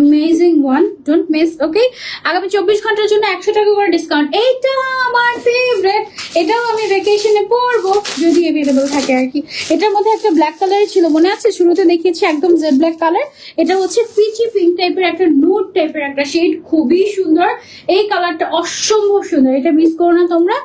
amazing one, don't miss. Okay, আগামী 24 ঘন্টার জন্য 100 টাকা করে ডিসকাউন্ট। এইটা আমার ফেভারিট, এটাও আমি ভ্যাকেশনে পরবো যদি अवेलेबल থাকে আর কি। এটার মধ্যে একটা ব্ল্যাক কালার ছিল, মনে আছে? শুরুতে দেখিয়েছি একদম জেড ব্ল্যাক কালার। এটা হচ্ছে পিচি পিঙ্ক টাইপের একটা নুড টাইপের একটা শেড, খুবই সুন্দর। এই কালারটা অসম্ভব সুন্দর, এটা মিস করো না তোমরা।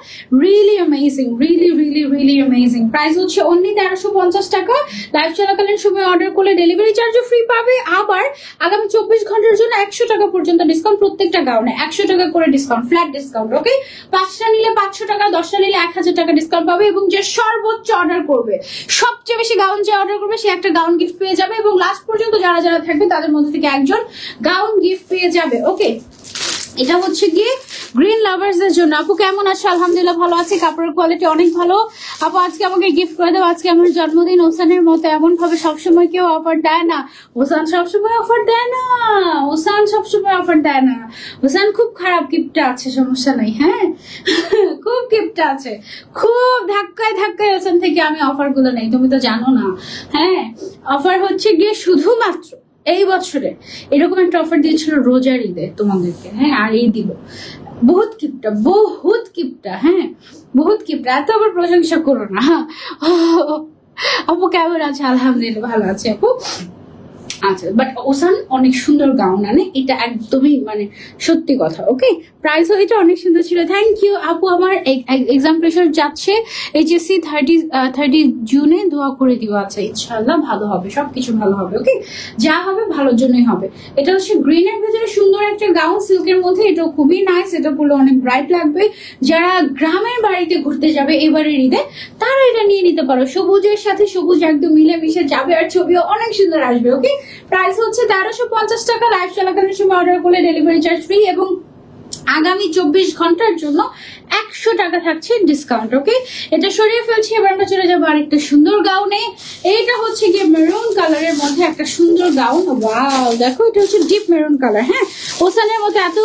Really amazing, really really really amazing. Price হচ্ছে অনলি 1350 টাকা। লাইভ চলাকালীন সময় অর্ডার করলে ডেলিভারি চার্জও ফ্রি পাবে। আবার আগামী 24 ঘন্টার জন্য 100 টাকা পর্যন্ত ডিসকাউন্ট, প্রত্যেকটা গাউনে 100 টাকা করে ডিসকাউন্ট, ফ্ল্যাট ডিসকাউন্ট। ওকে, 5টা নিলে 500 টাকা, 10টা নিলে 1000 টাকা ডিসকাউন্ট পাবে। এবং যে সর্বোচ্চ অর্ডার করবে, সবচেয়ে বেশি গাউন যে অর্ডার করবে, সে একটা গাউন গিফট পেয়ে যাবে। এবং লাস্ট পর্যন্ত যারা যারা থাকবে তাদের মধ্যে থেকে একজন গাউন গিফট পেয়ে যাবে। ওকে, এটা হচ্ছে গিয়ে গ্রিন লাভার্সদের জন্য। আপু কেমন আছো? আলহামদুলিল্লাহ ভালো আছি, কাপড়ের কোয়ালিটি অনেক ভালো। আপু আজকে আমাকে গিফট করে দাও, আজকে আমার জন্মদিন। ওসানের মতো এমন ভাবে সবসময় কেউ অফার দেয় না। ওসান সবসময় অফার দেয় না, ওসান সবসময় অফার দেয় না। ওসান খুব খারাপ গিফটটা আছে, সমস্যা নাই। হ্যাঁ, খুব গিফটটা আছে, খুব ধাক্কায় ধাক্কায় ওসান থেকে আমি অফার গুলো নেই, তুমি তো জানো না। হ্যাঁ, অফার হচ্ছে গিয়ে শুধুমাত্র এই বছরে এরকম একটা অফার দিয়েছিল রোজার ঈদে তোমাদেরকে। হ্যাঁ, আর এই দিব বহুত কিপটা, বহুত কিপটা। হ্যাঁ, বহুত কিপটা, এত আবার প্রশংসা করো না। আপু কেমন আছে? আলহামদুলিল্লাহ ভালো আছে আপু। আচ্ছা, বাট ওসান অনেক সুন্দর গাউন আনে, এটা একদমই মানে সত্যি কথা। ওকে, প্রাইসও এটা অনেক সুন্দর ছিল। থ্যাংক ইউ আপু। আমার এক্সাম প্রেশার যাচ্ছে, এইচএসসি 30 জুনে, দোয়া করে দিও। আচ্ছা, ইনশাআল্লাহ ভালো হবে, সবকিছু ভালো হবে। ওকে, যা হবে ভালোর জন্যই হবে। এটা হচ্ছে গ্রিনের ভিতরে সুন্দর একটা গাউন, সিল্কের মধ্যে, এটা খুবই নাইস। এটা পরলে অনেক ব্রাইট লাগবে। যারা গ্রামের বাড়িতে ঘুরতে যাবে এবারের ঈদে, তারা এটা নিয়ে নিতে পারো। সবুজের সাথে সবুজ একদম মিলে মিশে যাবে, আর ছবিও অনেক সুন্দর আসবে। ওকে, প্রাইস হচ্ছে 1350 টাকা। লাইভ চলাকালীন সময় অর্ডার করলে ডেলিভারি চার্জ ফ্রি, এবং আগামী 24 ঘন্টার জন্য 100 টাকা থাকছে ডিসকাউন্ট। ওকে, এটা সরিয়ে ফেলছি, এবার আমরা চলে যাবো আরেকটা সুন্দর গাউনে। এইটা হচ্ছে গিয়ে মেরুন কালারের মধ্যে একটা সুন্দর গাউন। ওয়াও, দেখো, এটা হচ্ছে ডিপ মেরুন কালার। হ্যাঁ, ওসানের মতো এত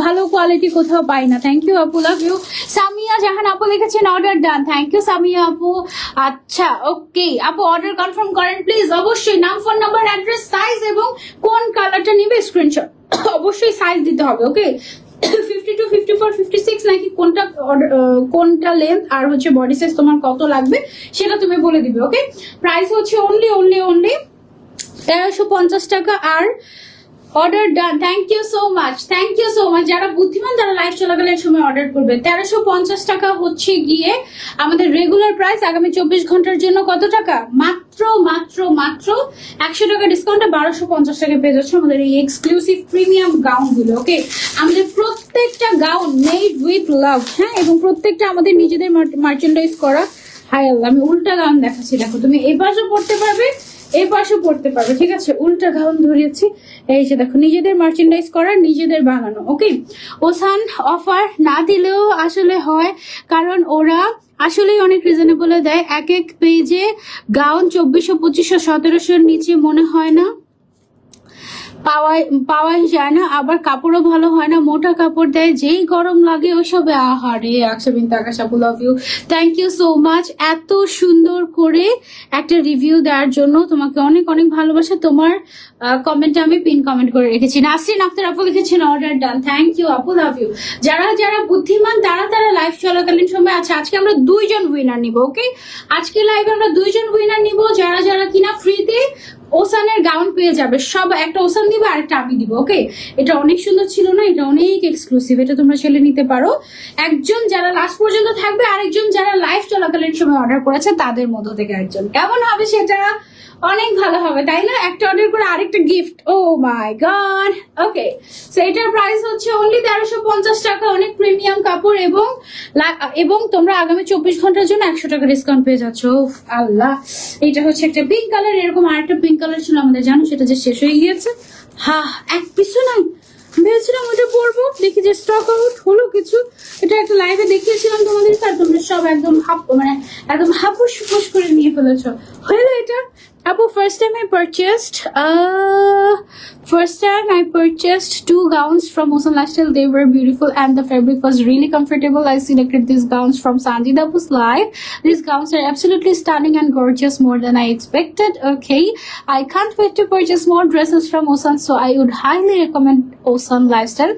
ভালো কোয়ালিটি কোথাও পাই না। থ্যাংক ইউ আপু, লাভ ইউ। সামিয়া জাহান আপু লিখেছেন order done, thank you Samia আপু। আচ্ছা ওকে আপু অর্ডার কনফার্ম করেন প্লিজ, অবশ্যই নাম, ফোন নাম্বার, অ্যাড্রেস, সাইজ এবং কোন কালারটা নিবে স্ক্রিনশট অবশ্যই সাইজ দিতে হবে। ওকে 52, 54, 56 নাকি কোনটা লেন্থ আর হচ্ছে বডি সাইজ তোমার কত লাগবে সেটা তুমি বলে দিবে। ওকে প্রাইস হচ্ছে অনলি 1350 টাকা আর order done. Thank you so much, thank you so much. যারা বুদ্ধিমান তারা লাইভ চলাকালীন সময় অর্ডার করবে। 1350 টাকা হচ্ছে গিয়ে আমাদের রেগুলার প্রাইস। আগামী 24 ঘন্টার জন্য কত টাকা? মাত্র মাত্র মাত্র 100 টাকা ডিসকাউন্টে 1250 টাকা পেয়ে যাচ্ছে আমাদের এই এক্সক্লুসিভ প্রিমিয়াম গাউন গুলো। ওকে আমাদের প্রত্যেকটা গাউন মেড উইথ লাভ, হ্যাঁ, এবং প্রত্যেকটা আমাদের নিজেদের মার্চেন্ডাইজ করা। হাই আল্লাহ, আমি উল্টা গাউন দেখাচ্ছি, দেখো তুমি এই পাশেও পড়তে পারবে এই পাশে পড়তে পারবে, ঠিক আছে? উল্টা গাউন ধরিয়েছি, এই যে দেখো নিজেদের মার্চেন্ডাইজ করা, নিজেদের বানানো। ওকে ওসান অফার না দিলেও আসলে হয়, কারণ ওরা আসলেই অনেক রিজনেবল দেয়। এক এক পেজে গাউন 2400, 2500, 1700 নিচে মনে হয় না পাওয়াই যায় না, আবার কাপড়ও ভালো হয় না, মোটা কাপড় দেয়, যেই গরম লাগে ওইসবে। আহারে আকশাবিন তাকাশ আপু love you, thank you so much এত সুন্দর করে একটা রিভিউ দেওয়ার জন্য। তোমাকে অনেক অনেক ভালোবাসা। তোমার কমেন্টে আমি পিন কমেন্ট করে রেখেছি। নাসরিন আক্তার আপু লিখেছেন অর্ডার ডান, থ্যাংক ইউ আপু লাভ ইউ। যারা যারা বুদ্ধিমান তারা লাইভ চলাকালীন সময় আছে। আজকে আমরা 2 জন উইনার নিব। ওকে আজকে লাইভে আমরা 2 জন উইনার নিব, যারা যারা কিনা ফ্রিতে ওসানের গাউন পেয়ে যাবে। সব একটা ওসান দিবে আর একটা আমি দিব। ওকে এটা অনেক সুন্দর ছিল না? এটা অনেক এক্সক্লুসিভ, এটা তোমরা চলে নিতে পারো। একজন যারা লাস্ট পর্যন্ত থাকবে, আরেকজন যারা লাইভ চলাকালীন সময় অর্ডার করেছে তাদের মধ্য থেকে একজন। কেমন হবে সেটা? অনেক ভালো হবে, তাই না? একটা অর্ডার করে আরেকটা gift. O my god. Okay so এটার প্রাইস হচ্ছে অনলি 1350 টাকা। অনেক প্রিমিয়াম কাপড় এবং তোমরা আগামী 24 ঘন্টার জন্য 100 টাকা ডিসকাউন্ট পেয়ে যাচ্ছ। আল্লাহ, এটা হচ্ছে একটা পিঙ্ক কালার। এরকম আরেকটা পিঙ্ক কালার ছিল আমাদের, জানো সেটা যে শেষ হয়ে গিয়েছে। এক পিছু নাই, ভেবেছিলাম ওটা পরবো, দেখি যে স্টক আউট হলো কিছু। এটা একটা লাইভে দেখিয়েছিলাম তোমাদের, আর তোমরা সব একদম একদম হাপুস ফুস করে নিয়ে ফেলেছো। হলো এটা আপু। First time I purchased 2 gowns from Osan Lifestyle. They were beautiful and the fabric was really comfortable. I selected these gowns from Sanjida Apu's live. These gowns are absolutely stunning and gorgeous, more than I expected. Okay, I can't wait to purchase more dresses from Osan, so I would highly recommend Osan Lifestyle.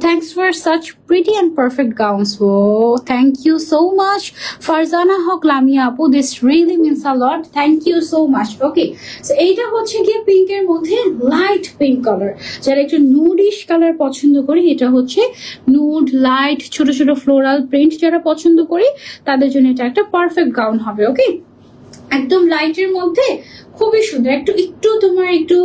Thanks for such pretty and perfect gowns. Whoa, thank you so much. Farzana Haq Lamia Apu, this really means a lot. Thank you so much. Okay, so এইটা হচ্ছে গিয়ে পিঙ্কের মধ্যে light pink colour. যারা একটু নুডিশ colour পছন্দ করি, এটা হচ্ছে নুড লাইট ছোট ছোট ফ্লোরাল প্রিন্ট যারা পছন্দ করি তাদের জন্য এটা একটা পারফেক্ট গাউন হবে। ওকে একদম লাইটের মধ্যে খুবই সুন্দর। একটু তোমার একটু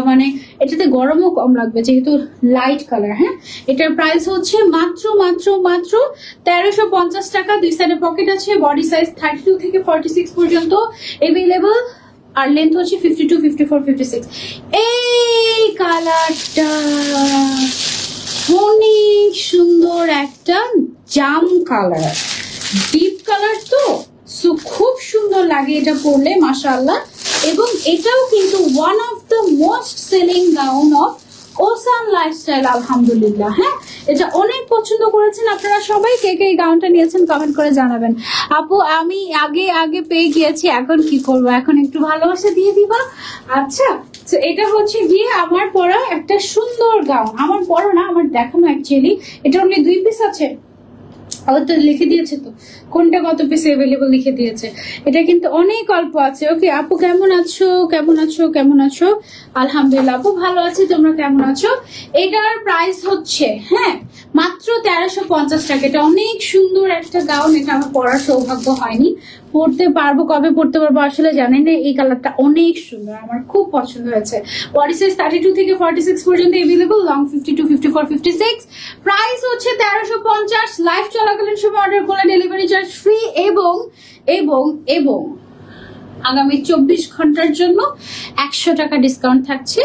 মানে এটাতে গরমও কম লাগবে যেহেতু লাইট কালার। হ্যাঁ এটার প্রাইস হচ্ছে মাত্র মাত্র মাত্র 1350 টাকা। 2 সাইডে পকেট আছে, বডি সাইজ 32 থেকে 46 পর্যন্ত এভেলেবল, আর লেন্থ হচ্ছে 52, 54, 56। এই কালারটা অনেক সুন্দর, একটা জাম কালার, ডিপ কালার তো, সো খুব সুন্দর লাগে এটা পরলে মাশাআল্লাহ। এবং এটাও কিন্তু one of the most selling gown of ocean lifestyle আলহামদুলিল্লাহ। হ্যাঁ এটা অনেক পছন্দ করেছেন আপনারা সবাই। কে কে এই গাউনটা নিয়েছেন কমেন্ট করে জানাবেন। আপু আমি আগে পেয়ে গিয়েছি, এখন কি করবো? এখন একটু ভালোবাসা দিয়ে দিবা। আচ্ছা তো এটা হচ্ছে গিয়ে আমার পরা একটা সুন্দর গাউন। আমার পরা না, আমার দেখানো অ্যাকচুয়ালি। এটা অনলি 2 পিস আছে। তো লিখে দিয়েছে তো কোনটা কত পিস অ্যাভেলেবল লিখে দিয়েছে। এটা কিন্তু অনেক অল্প আছে। ওকে আপু কেমন আছো? কেমন আছো? আলহামদুলিল্লাহ আপু ভালো আছি, তোমরা কেমন আছো? এটার প্রাইস হচ্ছে হ্যাঁ মাত্র 1350 টাকা। এটা অনেক সুন্দর একটা গাউন। এটা আমার পরার সৌভাগ্য হয়নি, পড়তে পারবো, কবে পড়তে পারবো আসলে জানি না। এই কালারটা অনেক সুন্দর, আমার খুব পছন্দ হয়েছে। বডি সাইজ 32 থেকে 46 পর্যন্ত अवेलेबल, লং 52, 54, 56। প্রাইস হচ্ছে 1350। লাইভ চলাকালীন সময় অর্ডার করলে ডেলিভারি চার্জ ফ্রি এবং এবং এবং আগামী 24 ঘন্টার জন্য 100 টাকা ডিসকাউন্ট থাকছে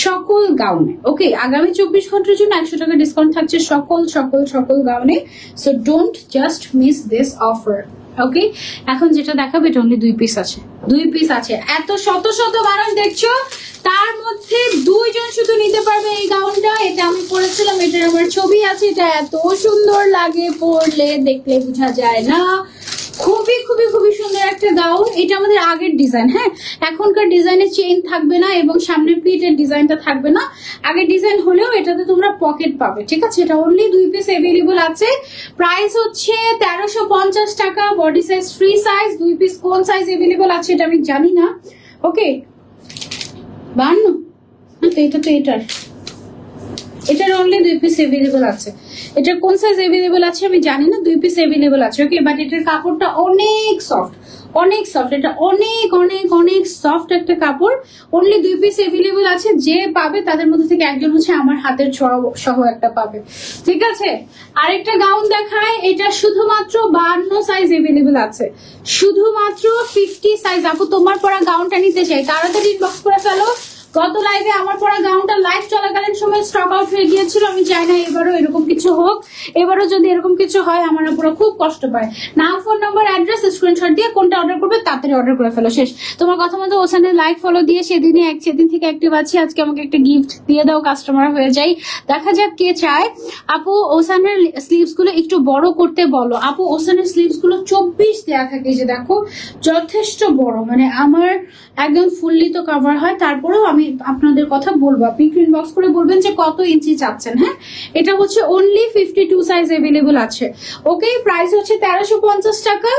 সকল গাউনে। ওকে আগামী 24 ঘন্টার জন্য 100 টাকা ডিসকাউন্ট থাকছে সকল গাউনে। So don't just miss this offer. Okay এখন যেটা দেখাবো এটা অনলি 2 পিস আছে। এত শত শত মানুষ দেখছো, তার মধ্যে 2 জন শুধু নিতে পারবে এই গাউনটা। এটা আমি পরেছিলাম, এটার আমার ছবি আছে। এটা এত সুন্দর লাগে, পরলে দেখলে বোঝা যায় না। খুবই খুবই খুবই সুন্দর একটা গাউন। এটা আমাদের আগের ডিজাইন, হ্যাঁ, এখনকার ডিজাইনে চেইন থাকবে না এবং সামনের প্লিটের ডিজাইনটা থাকবে না। আগের ডিজাইন হলেও এটাতে তোমরা পকেট পাবে, ঠিক আছে। এটা অনলি 2 পিস অ্যাভেলেবল আছে। প্রাইস হচ্ছে 1350 টাকা। Body size free size. 2 piece কোন সাইজ অ্যাভেলেবল আছে এটা আমি জানি না। ওকে, 52 তো এটা তো এটার অনলি 2 পিস অ্যাভেলেবল আছে। এটার কোন সাইজ অ্যাভেলেবল আছে আমি জানি না। 2 পিস অ্যাভেলেবল আছে। ওকে, বাট এটার কাপড়টা অনেক সফট, অনেক সফট। এটা অনেক অনেক অনেক সফট একটা কাপড়। অনলি 2 পিস অ্যাভেলেবল আছে। যে পাবে তাদের মধ্যে থেকে একজন হচ্ছে আমার হাতের ছোঁয়া সহ একটা পাবে, ঠিক আছে। আরেকটা গাউন দেখায়। এটা শুধুমাত্র 52 সাইজ অ্যাভেলেবল আছে, শুধুমাত্র 50 সাইজ। আপু তোমার পরা গাউনটা নিতে চাই, তাড়াতাড়ি ইনবক্স করে ফেলো। গত লাইভে আমার পরা গাউনটা লাইভ চলাকালীন সময় স্টক আউট হয়ে গিয়েছিল। আমি চাই না এবারও এরকম কিছু হোক। এবারও যদি এরকম কিছু হয় আমার পুরো খুব কষ্ট পায়। নাম, ফোন নাম্বার, অ্যাড্রেস স্ক্রিনশট দিয়ে কোনটা অর্ডার করবে তাড়াতাড়ি অর্ডার করে ফেলো। শেষ। তোমার কথা মতো ওখানে লাইক ফলো দিয়ে সেদিন থেকে অ্যাক্টিভ আছি। আজকে আমাকে একটা গিফট দিয়ে দাও, কাস্টমার হয়ে যাই। দেখা যাক কে চায়। আপু ওসানের স্লিভস গুলো একটু বড় করতে বলো। আপু ওসানের স্লিভস গুলো 24 দেওয়া থাকে, যে দেখো যথেষ্ট বড়, মানে আমার একদম ফুললি তো কভার হয়। তারপরেও আমি আপনাদের কথা বলবো, আপনি ইনবক্স করে বলবেন যে কত ইঞ্চি চাচ্ছেন। হ্যাঁ, এটা হচ্ছে অনলি 52 সাইজ অ্যাভেলেবল আছে। ওকে, প্রাইস হচ্ছে 1350 টাকা।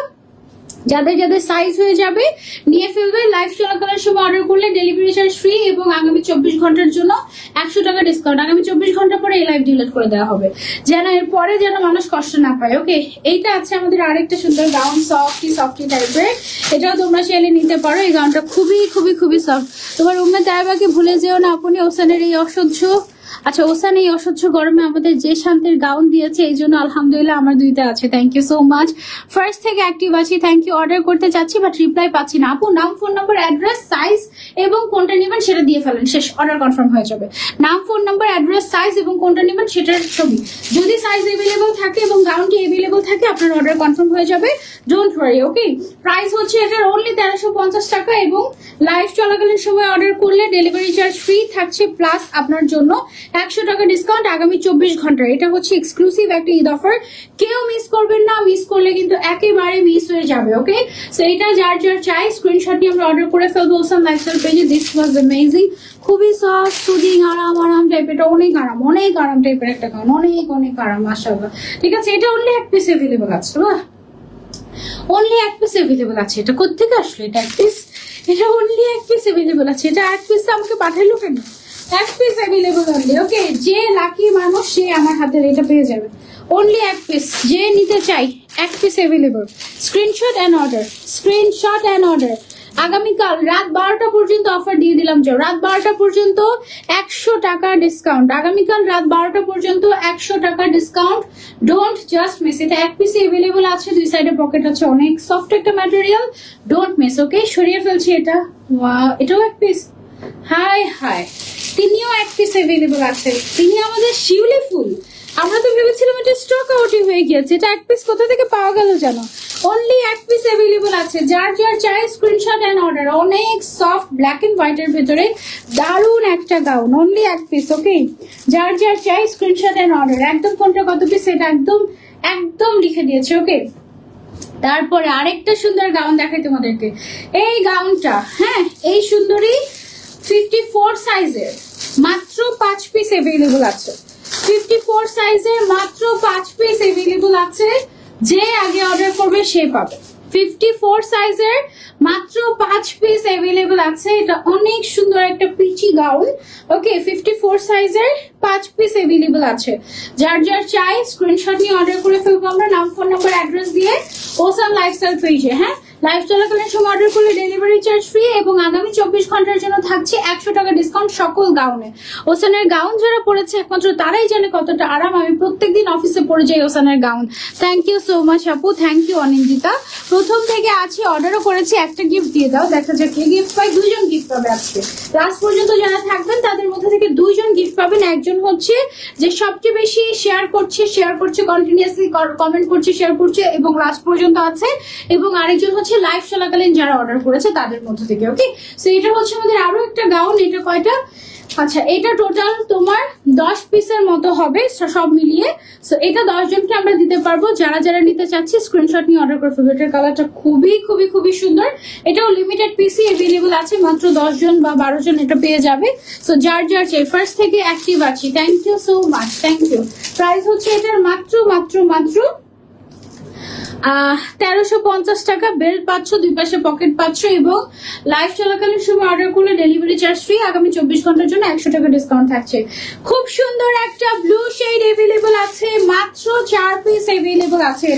যাদের যাদের সাইজ হয়ে যাবে নিয়ে ফেলবে। লাইভ চলাকালীন সময় অর্ডার করলে ডেলিভারি চার্জ ফ্রি এবং আগামী 24 ঘন্টার জন্য 100 টাকা ডিসকাউন্ট। আগামী 24 ঘন্টা পরে এই লাইভ ডিলিট করে দেওয়া হবে, যেন এর পরে যেন মানুষ কষ্ট না পায়। ওকে, এইটা আছে আমাদের আরেকটা সুন্দর গাউন, সফটি টাইপের। এটাও তোমরা চাইলে নিতে পারো। এই গাউনটা খুবই খুবই খুবই সফট। তোমার উম্মে তাইবাকে ভুলে যেও না। আপনি ওসানের এই অসহ্য, আচ্ছা ওসান এই অসহ্য গরমে আমাদের যে শান্তির গাউন দিয়েছে, এই জন্য আলহামদুলিল্লাহ আমার 2টা আছে। Thank you so much. First থেকে অ্যাক্টিভ আছি, থ্যাংক ইউ। অর্ডার করতে চাচ্ছি বাট রিপ্লাই পাচ্ছি না। আপু নাম, ফোন নাম্বার, অ্যাড্রেস, সাইজ এবং কোনটা নেবেন সেটা দিয়ে ফেলেন, শেষ। অর্ডার কনফার্ম হয়ে যাবে। নাম, ফোন নাম্বার, অ্যাড্রেস, সাইজ এবং কোনটা নেবেন সেটার ছবি। যদি সাইজ এভেলেবল থাকে এবং গাউনটি এভেলেবল থাকে আপনার অর্ডার কনফার্ম হয়ে যাবে। Don't worry. ওকে, প্রাইস হচ্ছে এটার অনলি 1350 টাকা এবং লাইভ চলাকালীন সময় অর্ডার করলে ডেলিভারি চার্জ ফ্রি থাকছে, প্লাস আপনার জন্য 100 টাকা ডিসকাউন্ট আগামী 24 ঘন্টা। এটা হচ্ছে এক্সক্লুসিভ একটা ঈদ অফার, কেউ মিস করবেন না। মিস করলে কিন্তু একেবারে মিস হয়ে যাবে। ওকে, সো এটা যার যার চাই স্ক্রিনশট নিয়ে আমরা অর্ডার করে ফেলবো ওসান লাইফস্টাইল পেজে। দিস ওয়াজ অ্যামেজিং, খুবই সফট, সুদিং, আরাম টাইপ। এটা অনেক আরাম টাইপের একটা গাউন, অনেক আরাম মাশাআল্লাহ। ঠিক আছে, এটা অনলি 1 পিস অ্যাভেলেবল আছে। বাহ, অনলি 1 পিস অ্যাভেলেবল আছে। এটা কোত্থেকে আসলো? এটা 1 পিস, এটা অনলি 1 পিস অ্যাভেলেবল আছে। এটা 1 পিস আমাকে পাঠাইলো কেন? 1 পিস অ্যাভেলেবল অনলি। ওকে, যে লাকি মানুষ সে আমার হাতের এটা পেয়ে যাবে। অনলি 1 পিস, যে নিতে চাই 1 piece available. Screenshot and order. আগামীকাল রাত 12টা পর্যন্ত অফার দিয়ে দিলাম, যে রাত 12টা পর্যন্ত 100 টাকা ডিসকাউন্ট। আগামীকাল রাত 12টা পর্যন্ত 100 টাকা ডিসকাউন্ট। Don't just miss. এটা 1 পিস অ্যাভেলেবল আছে, 2 সাইডে পকেট আছে, অনেক সফট একটা ম্যাটেরিয়াল। Don't miss. ওকে, সরিয়ে ফেলছি এটা। এটাও 1 পিস। হাই, তিনিও 1 পিস অ্যাভেলেবল আছে। তিনি আমাদের শিউলি ফুল। আমরা তো ভেবেছিলাম এটা স্টক আউটই হয়ে গিয়েছে। এটা 1 পিস কোথা থেকে পাওয়া গেল জানো? অনলি 1 পিস অ্যাভেলেবল আছে। যার যার চাই স্ক্রিনশট এন্ড অর্ডার। অনেক সফট ব্ল্যাক এন্ড হোয়াইট এর ভেতরে দারুন একটা গাউন, অনলি 1 পিস। ওকে, যার যার চাই স্ক্রিনশট এন্ড অর্ডার। একদম কোনটা কত পিস এটা একদম লিখে দিয়েছে। ওকে, তারপরে আরেকটা সুন্দর গাউন দেখাই তোমাদেরকে। এই গাউনটা, হ্যাঁ, এই সুন্দরী 54 সাইজের মাত্র 5 পিস অ্যাভেলেবল আছে। 54 সাইজের মাত্র 5 পিস অ্যাভেলেবল আছে। যে আগে অর্ডার করবে সে পাবে। 54 সাইজের মাত্র 5 পিস অ্যাভেলেবল আছে। এটা অনেক সুন্দর একটা পিচি গাউন। ওকে, 54 সাইজের 5 পিস অ্যাভেলেবল আছে। যার যার চাই স্ক্রিনশট নিয়ে অর্ডার করে ফেলবো আমরা, নাম, ফোন নাম্বার, অ্যাড্রেস দিয়ে ওসান লাইফস্টাইল পেজে। হ্যাঁ, লাইভ চলাকালীন সময় অর্ডার করলে ডেলিভারি চার্জ ফ্রি এবং আগামী 24 ঘন্টার জন্য থাকছে 100 টাকা ডিসকাউন্ট সকল গাউনে। ওসানের গাউন যারা পরেছে একমাত্র তারাই জানে কতটা আরাম। আমি প্রত্যেকদিন অফিসে পরে যাই ওসানের গাউন। থ্যাংক ইউ সো মাচ আপু, থ্যাংক ইউ অনিন্দিতা। প্রথম থেকে আছি, অর্ডারও করেছি। একটা গিফট দিয়ে দাও, দেখা যাক কে গিফট পাই। 2 জন গিফট পাবে আজকে। লাস্ট পর্যন্ত যারা থাকবেন তাদের মধ্যে থেকে 2 জন গিফট গিফট পাবেন। একজন হচ্ছে যে সবচেয়ে বেশি শেয়ার করছে কন্টিনিউয়াসলি কমেন্ট করছে, শেয়ার করছে এবং লাস্ট পর্যন্ত আছে, এবং আরেকজন হচ্ছে লাইভ চলাকালীন যারা অর্ডার করেছে তাদের মধ্য থেকে। ওকে, সো এটা হচ্ছে আমাদের আরো একটা গাউন। এটা কয়টা? আচ্ছা, এটা টোটাল তোমার 10 পিসের মতো হবে সব মিলিয়ে। সো এটা 10 জনকে আমরা দিতে পারবো। যারা যারা নিতে চাচ্ছি স্ক্রিনশট নিয়ে অর্ডার করে ফেলবে। এটার কালারটা খুবই খুবই খুবই সুন্দর। এটাও লিমিটেড পিসই अवेलेबल আছে, মাত্র 10 জন বা 12 জন এটা পেয়ে যাবে। সো যার যার চাই ফার্স্ট থেকে অ্যাক্টিভ আছি। Thank you so much, thank you. Price হচ্ছে এটার মাত্র 1350 টাকা। বেল্ট পাচ্ছ, দুই পাশে পকেট পাচ্ছ, এবং লাইভ চলাকালীন সময় অর্ডার করলে ডেলিভারি চার্জ ফ্রি। আগামী 24 ঘন্টার জন্য 100 টাকা ডিসকাউন্ট থাকছে। খুব সুন্দর একটা ব্লু শেড अवेलेबल আছে, মাত্র 4 পিস अवेलेबल আছে।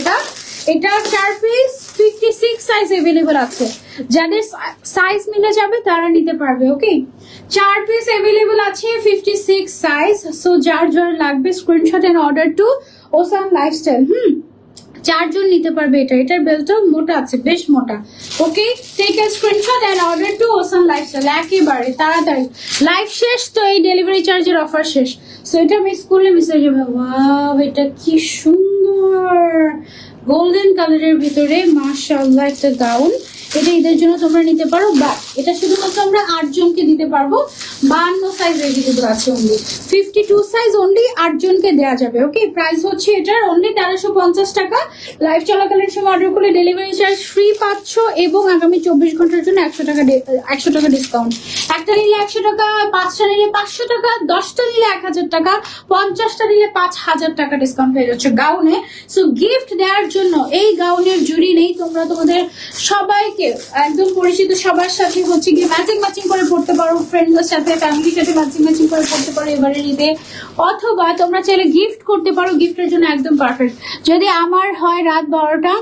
এটা 4 পিস 56 সাইজ अवेलेबल আছে। যাদের সাইজ মিলে যাবে তারা নিতে পারবে। ওকে, 4 পিস अवेलेबल আছে 56 সাইজ। সো যার যার লাগবে screenshot and order to ocean lifestyle. 4 জন নিতে পারবে। এটার বেল্টটা মোটা আছে, বেশ মোটা। Okay, take a screenshot and order to ocean lifestyle. একেবারে তাড়াতাড়ি লাইভ শেষ তো এই ডেলিভারি চার্জের অফার শেষ। সো এটা মিস করলে মিস হয়ে যাবে। ওয়াও, এটা কি সুন্দর গোল্ডেন কালারের ভিতরে, মাশাআল্লাহ একটা গাউন। এটা ঈদের জন্য তোমরা নিতে পারো, বাট এটা শুধুমাত্র আমরা 8 জনকে দিতে পারবো। 52 সাইজ अवेलेबल আছে, অনলি 52 সাইজ, অনলি 8 জনকে দেওয়া যাবে। ওকে, প্রাইস হচ্ছে এটার অনলি 1350 টাকা। লাইভ চলাকালীন সময় অর্ডার করলে ডেলিভারি চার্জ ফ্রি পাচ্ছ, এবং আগামী 24 ঘন্টার জন্য 100 টাকা ডিসকাউন্ট। একটা নিলে 100 টাকা, 5টা নিলে 500 টাকা, 10টা নিলে 1000 টাকা, 50টা নিলে 5000 টাকা ডিসকাউন্ট হয়ে যাচ্ছে গাউনে। সো গিফট দেওয়ার জন্য এই গাউনের জুড়ি নেই। তোমরা তোমাদের সবাইকে একদম পরিচিত সবার সাথে হচ্ছে গিয়ে ম্যাচিং করে পড়তে পারো, ফ্রেন্ডদের সাথে, ফ্যামিলির সাথে ম্যাচিং করে পড়তে পারো এবারে ঈদে। অথবা তোমরা চাইলে গিফট করতে পারো, গিফটের জন্য একদম পারফেক্ট। যদি আমার হয় রাত 12টা,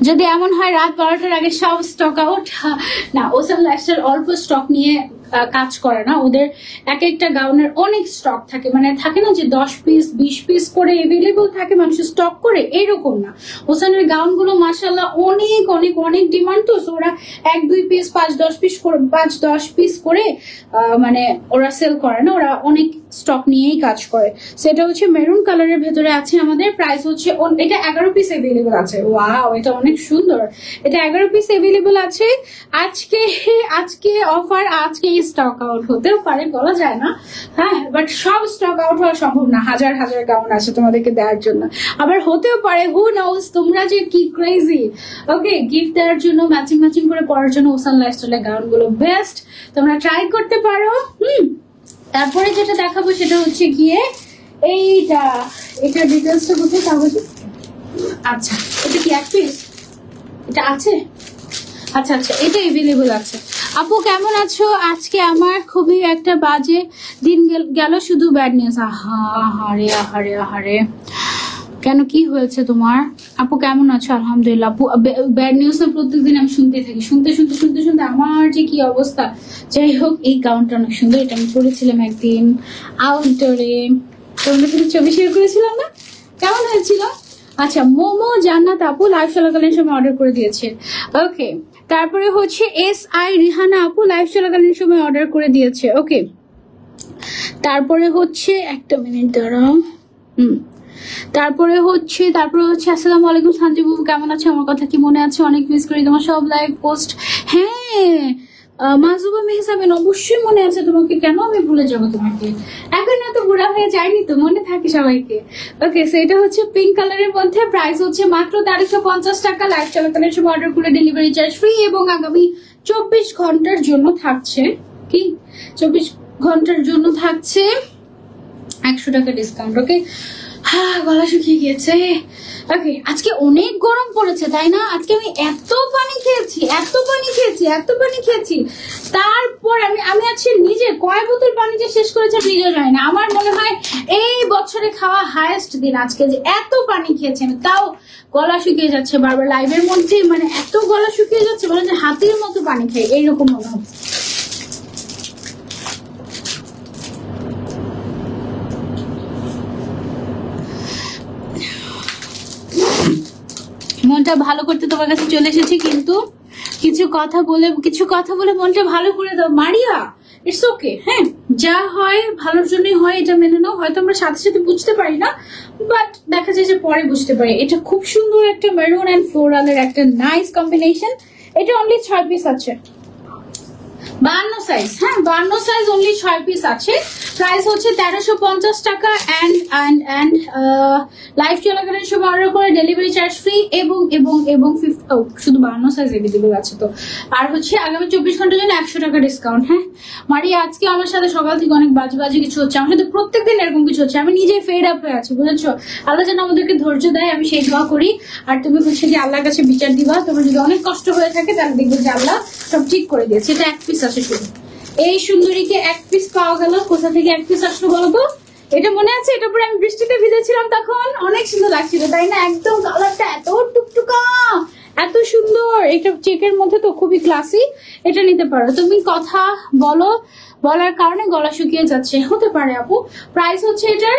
যদি এমন হয় রাত 12টার আগে সব স্টক আউট, না ওসান লাইফস্টাইল অল্প স্টক নিয়ে কাজ করে না। ওদের এক একটা গাউনের অনেক স্টক থাকে, মানে থাকে না যে 10 পিস 20 পিস করে अवेलेबल থাকে, মানুষ স্টক করে, এরকম না। ওসানের গাউন গুলো মাশাআল্লাহ অনেক অনেক অনেক ডিমান্ড। তো ওরা 1-2 পিস 5-10 পিস করে 5-10 পিস করে মানে ওরা সেল করে না, ওরা অনেক স্টক নিয়েই কাজ করে। সেটা হচ্ছে মেরুন কালারের ভেতরে আছে আমাদের। প্রাইস হচ্ছে এটা 11 পিস अवेलेबल আছে। ওয়াও, এটা অনেক সুন্দর। এটা 11 পিস अवेलेबल আছে। আজকে অফার, আজকে স্টক আউট হতেও পারে, বলা যায় না। হ্যাঁ, বাট সব স্টক আউট হওয়া সম্ভব না। হাজার হাজার গাউন আছে তোমাদেরকে দেওয়ার জন্য, আবার হতেও পারে, হু নোস। তোমরা যে কি ক্রেজি। ওকে, গিফট দেওয়ার জন্য ম্যাচিং করে পরার জন্য ওসান লাইফস্টাইলের গাউন গুলো বেস্ট, তোমরা ট্রাই করতে পারো। তারপরে যেটা দেখাবো সেটা হচ্ছে গিয়ে এটা ডিটেলসটা কোথায় কাগজে? আচ্ছা, এটা কি এক পিস? এটা আছে? আচ্ছা, এটা अवेलेबल আছে। আপু কেমন আছো? আজকে আমার খুবই একটা বাজে দিন গেল, শুধু ব্যাড নিউজ। আহারে, কেন, কি হয়েছে তোমার? আপু কেমন আছো? আলহামদুলিল্লাহ। আপু ব্যাড নিউজ না প্রত্যেকদিন আমি শুনতে থাকি, শুনতে আমার যে কি অবস্থা। যাই হোক, এই গাউনটা অনেক সুন্দর। এটা আমি পরেছিলাম একদিন আউটডোরে, তোমাদের সাথে ছবি শেয়ার করেছিলাম না? কেমন হয়েছিল? আচ্ছা, মোমো জান্নাত আপু লাইভ চলাকালীন সময় অর্ডার করে দিয়েছে। ওকে, তারপরে হচ্ছে SI রিহানা আপু লাইভ চলাকালীন সময় অর্ডার করে দিয়েছে। ওকে, তারপরে হচ্ছে একটা মিনিট দাঁড়াও। তারপরে হচ্ছে আসসালামু আলাইকুম শান্তি বাবু, কেমন আছে? আমার কথা কি মনে আছে? অনেক মিস করি তোমার সব লাইভ পোস্ট। হ্যাঁ, মাজুবা মেহসাবিন, অবশ্যই মনে আছে তোমাকে, কেন আমি ভুলে যাবো তোমাকে? এখন এত বুড়া হয়ে যায়নি তো, মনে থাকে সবাইকে। ওকে, সেটা হচ্ছে পিঙ্ক কালারের মধ্যে। প্রাইস হচ্ছে মাত্র 1350 টাকা। লাইভ চলাকালীন সময় অর্ডার করে ডেলিভারি চার্জ ফ্রি, এবং আগামী 24 ঘন্টার জন্য থাকছে 100 টাকা ডিসকাউন্ট। ওকে, গলা শুকিয়ে গিয়েছে। ওকে, আজকে অনেক গরম পড়েছে, তাই না? আজকে আমি এত পানি খেয়েছি। তারপর আমি আজকে নিজে কয় বোতল পানি যে শেষ করেছে নিজেও জানি না। আমার মনে হয় এই বছরে খাওয়া হাইয়েস্ট দিন আজকে, যে এত পানি খেয়েছি আমি, তাও গলা শুকিয়ে যাচ্ছে বারবার লাইভের মধ্যে। মানে এত গলা শুকিয়ে যাচ্ছে, বলে যে হাতির মতো পানি খাই, এইরকম মনে হচ্ছে। মনটা ভালো করতে তোমার কাছে চলে এসেছি, কিন্তু কিছু কথা বলে মনটা ভালো করে দাও। মারিয়া, ইটস ওকে। হ্যাঁ, যা হয় ভালোর জন্যই হয়, এটা মেনে নাও। হয়তো আমরা সাথে সাথে বুঝতে পারি না, বাট দেখা যায় যে পরে বুঝতে পারি। এটা খুব সুন্দর একটা মেরুন অ্যান্ড ফ্লোরালের একটা নাইস কম্বিনেশন। এটা অনলি 6 পিস আছে, 52 সাইজ। হ্যাঁ, 52 সাইজ, অনলি 6 পিস আছে। প্রাইস হচ্ছে 1350 টাকা। অ্যান্ড লাইভ চলাকালীন সময় অর্ডার করে ডেলিভারি চার্জ ফ্রি এবং এবং এবং শুধু 52 সাইজ এভেলেবল আছে তো। আর হচ্ছে আগামী 24 ঘন্টার জন্য 100 টাকা ডিসকাউন্ট। হ্যাঁ মারিয়া, আজকে আমার সাথে সকাল থেকে অনেক বাজে বাজে কিছু হচ্ছে, আমার সাথে প্রত্যেকদিন এরকম কিছু হচ্ছে। আমি নিজে ফেড আপ হয়ে আছি, বুঝেছো? আল্লাহ যেন আমাদেরকে ধৈর্য দেয়, আমি সেই দোয়া করি। আর তুমি হচ্ছে যে আল্লাহর কাছে বিচার দিবা। তোমার যদি অনেক কষ্ট হয়ে থাকে তাহলে দেখবে যে আল্লাহ সব ঠিক করে দিয়েছে। এটা 1 পিস আছে শুধু। এই সুন্দরীকে 1 পিস পাওয়া গেল। কোথা থেকে 1 পিস আসলো বলতো? এটা মনে আছে? এটা পরে আমি বৃষ্টিতে ভিজেছিলাম, তখন অনেক সুন্দর লাগছিল, তাই না? একদম কালারটা এত টুকটুকা, এত সুন্দর। এটা চেকের মধ্যে তো খুবই ক্লাসি। এটা নিতে পারো। তুমি কথা বলো, বলার কারণে গলা শুকিয়ে যাচ্ছে, হতে পারে আপু। প্রাইস হচ্ছে এটার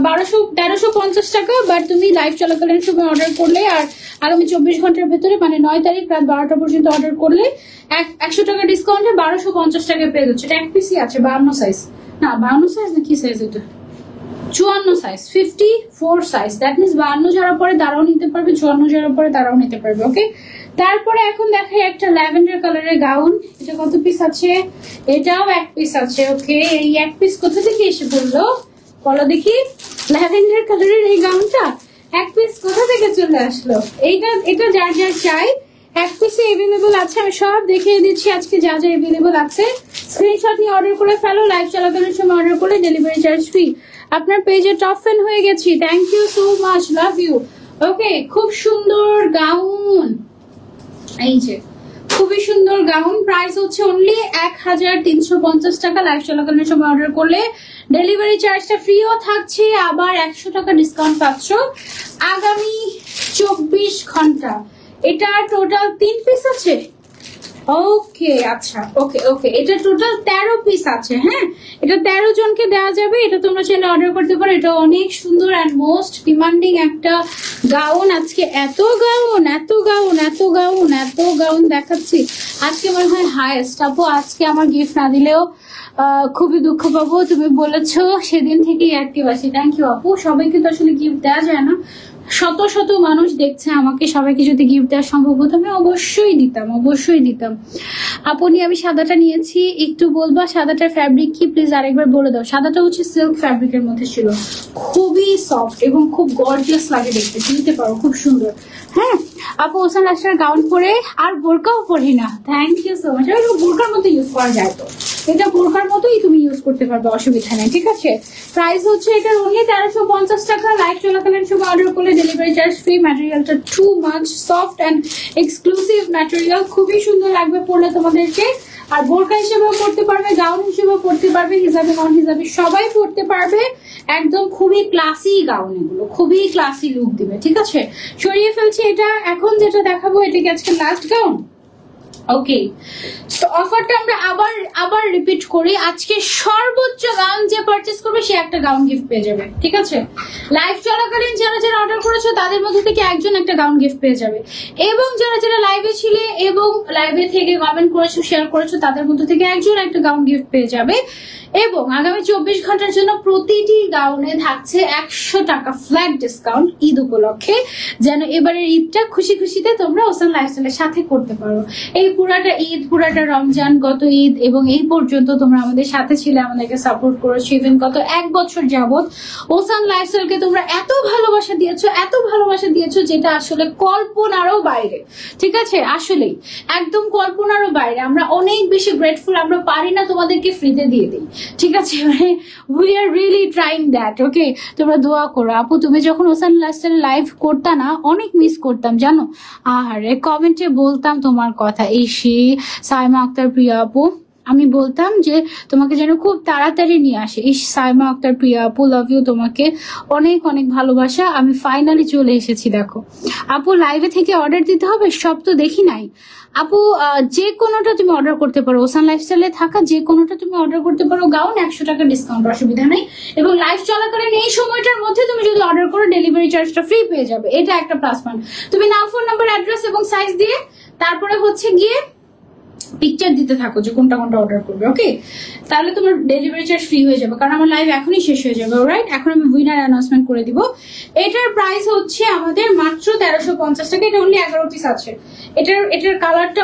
1350 টাকা। বাট তুমি লাইভ চলাকালীন সময় অর্ডার করলে আর আগামী 24 ঘন্টার ভেতরে, মানে 9 তারিখ রাত 12টা পর্যন্ত অর্ডার করলে 100 টাকা ডিসকাউন্টে 1250 টাকা পেয়ে যাচ্ছে। এটা 1 পিসই আছে, 52 সাইজ। না 52 সাইজ না, কি সাইজ এটা? 54 সাইজ, 54 সাইজ। দ্যাট মিনস 52 যারা পরে তারাও নিতে পারবে, 54 যারা পরে তারাও নিতে পারবে। ওকে, তারপরে এখন দেখাই একটা ল্যাভেন্ডার কালারের গাউন। এটা কত পিস আছে? এটাও 1 পিস আছে। ওকে, এই 1 পিস কোথা থেকে এসে পড়লো বলো দেখি? ল্যাভেন্ডার কালারের এই গাউনটা 1 পিস কোথা থেকে চলে আসলো? এটা যার যার চাই 1 পিসে এভেলেবল আছে। আমি সব দেখিয়ে দিচ্ছি আজকে যা যা এভেলেবল আছে। স্ক্রিনশট নিয়ে অর্ডার করে ফেলো। লাইভ চলাকালীন সময় অর্ডার করলে ডেলিভারি চার্জ ফ্রি। আপনার পেজে টপ ফ্যান হয়ে গেছি, thank you so much, love you. Okay, খুব সুন্দর গাউন, এই যে খুবই সুন্দর গাউন। প্রাইস হচ্ছে অনলি 1350 টাকা। লাইভ চলাকালীন সময় অর্ডার করলে ডেলিভারি চার্জটা ফ্রিও থাকছে, আবার 100 টাকা ডিসকাউন্ট পাচ্ছ আগামী 24 ঘন্টা। এটা টোটাল 3 পিস আছে। ওকে, আচ্ছা, ওকে ওকে, এটা টোটাল 13 পিস আছে। হ্যাঁ, এটা 13 জনকে দেওয়া যাবে। এটা তোমরা চাইলে অর্ডার করতে পারো। এটা অনেক সুন্দর অ্যান্ড মোস্ট ডিমান্ডিং একটা গাউন। আজকে এত গাউন, এত গাউন, এত গাউন, এত গাউন দেখাচ্ছি আজকে মনে হয় হাইয়েস্ট। আপু আজকে আমার গিফট না দিলেও খুবই দুঃখ পাবো। তুমি বলেছো সেদিন থেকেই অ্যাক্টিভ আছি। থ্যাংক ইউ আপু। সবাইকে তো আসলে গিফট দেওয়া যায় না, শত শত মানুষ দেখছে আমাকে। সবাইকে যদি গিফট দেওয়া সম্ভব হতো আমি অবশ্যই দিতাম, অবশ্যই দিতাম। আপনি আমি সাদাটা নিয়েছি, একটু বলবা সাদাটার ফ্যাব্রিক কি প্লিজ আরেকবার বলে দাও? সাদাটা হচ্ছে সিল্ক ফ্যাব্রিকের মধ্যে ছিল, খুবই সফট এবং খুব গর্জিয়াস লাগে দেখতে। নিতে পারো, খুব সুন্দর। হ্যাঁ আপু, ওসান লাস্টার গাউন পরে আর বোরকাও পরি না। Thank you so much. বোরকার মতো ইউজ করা যায় তো, এটা বোরকার মতোই তুমি ইউজ করতে পারবে, অসুবিধা নেই। ঠিক আছে, প্রাইস হচ্ছে এটা অনলি 1350 টাকা। লাইভ চলাকালীন সময় অর্ডার করলে ডেলিভারি চার্জ ফ্রি। ম্যাটেরিয়ালটা too much soft and exclusive material, খুবই সুন্দর লাগবে পরলে তোমাদেরকে। আর বোরকা হিসেবেও পড়তে পারবে, গাউন হিসেবেও পড়তে পারবে, হিসাবে নন হিসাবে সবাই পড়তে পারবে। একদম খুবই ক্লাসি গাউন, এগুলো খুবই ক্লাসি লুক দিবে। ঠিক আছে, সরিয়ে ফেলছি এটা। এখন যেটা দেখাবো এটা কি আজকে লাস্ট গাউন? ওকে, তো অফারটা আমরা আবার রিপিট করি। আজকে সর্বোচ্চ গাউন যে পারচেজ করবে সে একটা গাউন গিফট পেয়ে যাবে। ঠিক আছে, লাইভ চলাকালীন যারা যারা অর্ডার করেছো তাদের মধ্যে থেকে একজন একটা গাউন গিফট পেয়ে যাবে, এবং যারা যারা লাইভে ছিলে এবং লাইভে থেকে কমেন্ট করেছো, শেয়ার করেছো, তাদের মধ্যে থেকে একজন একটা গাউন গিফট পেয়ে যাবে। এবং আগামী 24 ঘন্টার জন্য প্রতিটি গাউনে থাকছে 100 টাকা ফ্ল্যাট ডিসকাউন্ট ঈদ উপলক্ষে, যেন এবারের ঈদটা খুশি খুশিতে তোমরা ওসান লাইফস্টাইলের সাথে করতে পারো। এই পুরাটা ঈদ, পুরাটা রমজান, গত ঈদ এবং এই পর্যন্ত তোমরা আমাদের সাথে ছিলে, আমাদেরকে সাপোর্ট করেছো। ইভেন গত 1 বছর যাবত ওসান লাইফস্টাইলকে তোমরা এত ভালোবাসা দিয়েছো, এত ভালোবাসা দিয়েছো, যেটা আসলে কল্পনারও বাইরে। ঠিক আছে, আসলেই একদম কল্পনারও বাইরে। আমরা অনেক বেশি গ্রেটফুল। আমরা পারি না তোমাদেরকে ফ্রিতে দিয়ে দিই। ঠিক আছে, মানে we are really trying that. Okay, তোমরা দোয়া করো। আপু তুমি যখন ওসান লাইফস্টাইল লাইভ করতা না, অনেক মিস করতাম জানো। আরে কমেন্টে বলতাম তোমার কথা। এই সাইমা আক্তার প্রিয়া আপু, আমি বলতাম যে তোমাকে যেন খুব তাড়াতাড়ি নিয়ে আসে। এই সাইমা আক্তার প্রিয়া আপু, লাভ ইউ, তোমাকে অনেক অনেক ভালোবাসা। আমি ফাইনালি চলে এসেছি। দেখো আপু, লাইভে থেকে অর্ডার দিতে হবে, সব তো দেখি নাই আপু। যে কোনোটা তুমি অর্ডার করতে পারো, ওসান লাইফস্টাইলে থাকা যে কোনোটা তুমি অর্ডার করতে পারো। গাউন 100 টাকা ডিসকাউন্ট, অসুবিধা নেই। এবং লাইভ চলাকালীন এই সময়টার মধ্যে তুমি যদি অর্ডার করো ডেলিভারি চার্জটা ফ্রি পেয়ে যাবে। এটা একটা প্লাস পয়েন্ট। তুমি নাম, ফোন নাম্বার, অ্যাড্রেস এবং সাইজ দিয়ে তারপরে হচ্ছে গিয়ে পিকচার দিতে থাকো যে কোনটা কোনটা অর্ডার করবে, ওকে? তাহলে তোমার ডেলিভারি চার্জ ফ্রি হয়ে যাবে, কারণ আমার লাইভ এখনই শেষ হয়ে যাবে। অলরাইট, এখন আমি উইনার অ্যানাউন্সমেন্ট করে দিব। এটার প্রাইস হচ্ছে আমাদের মাত্র 1350 টাকা। এটা অনলি 11 পিস আছে। এটার কালারটা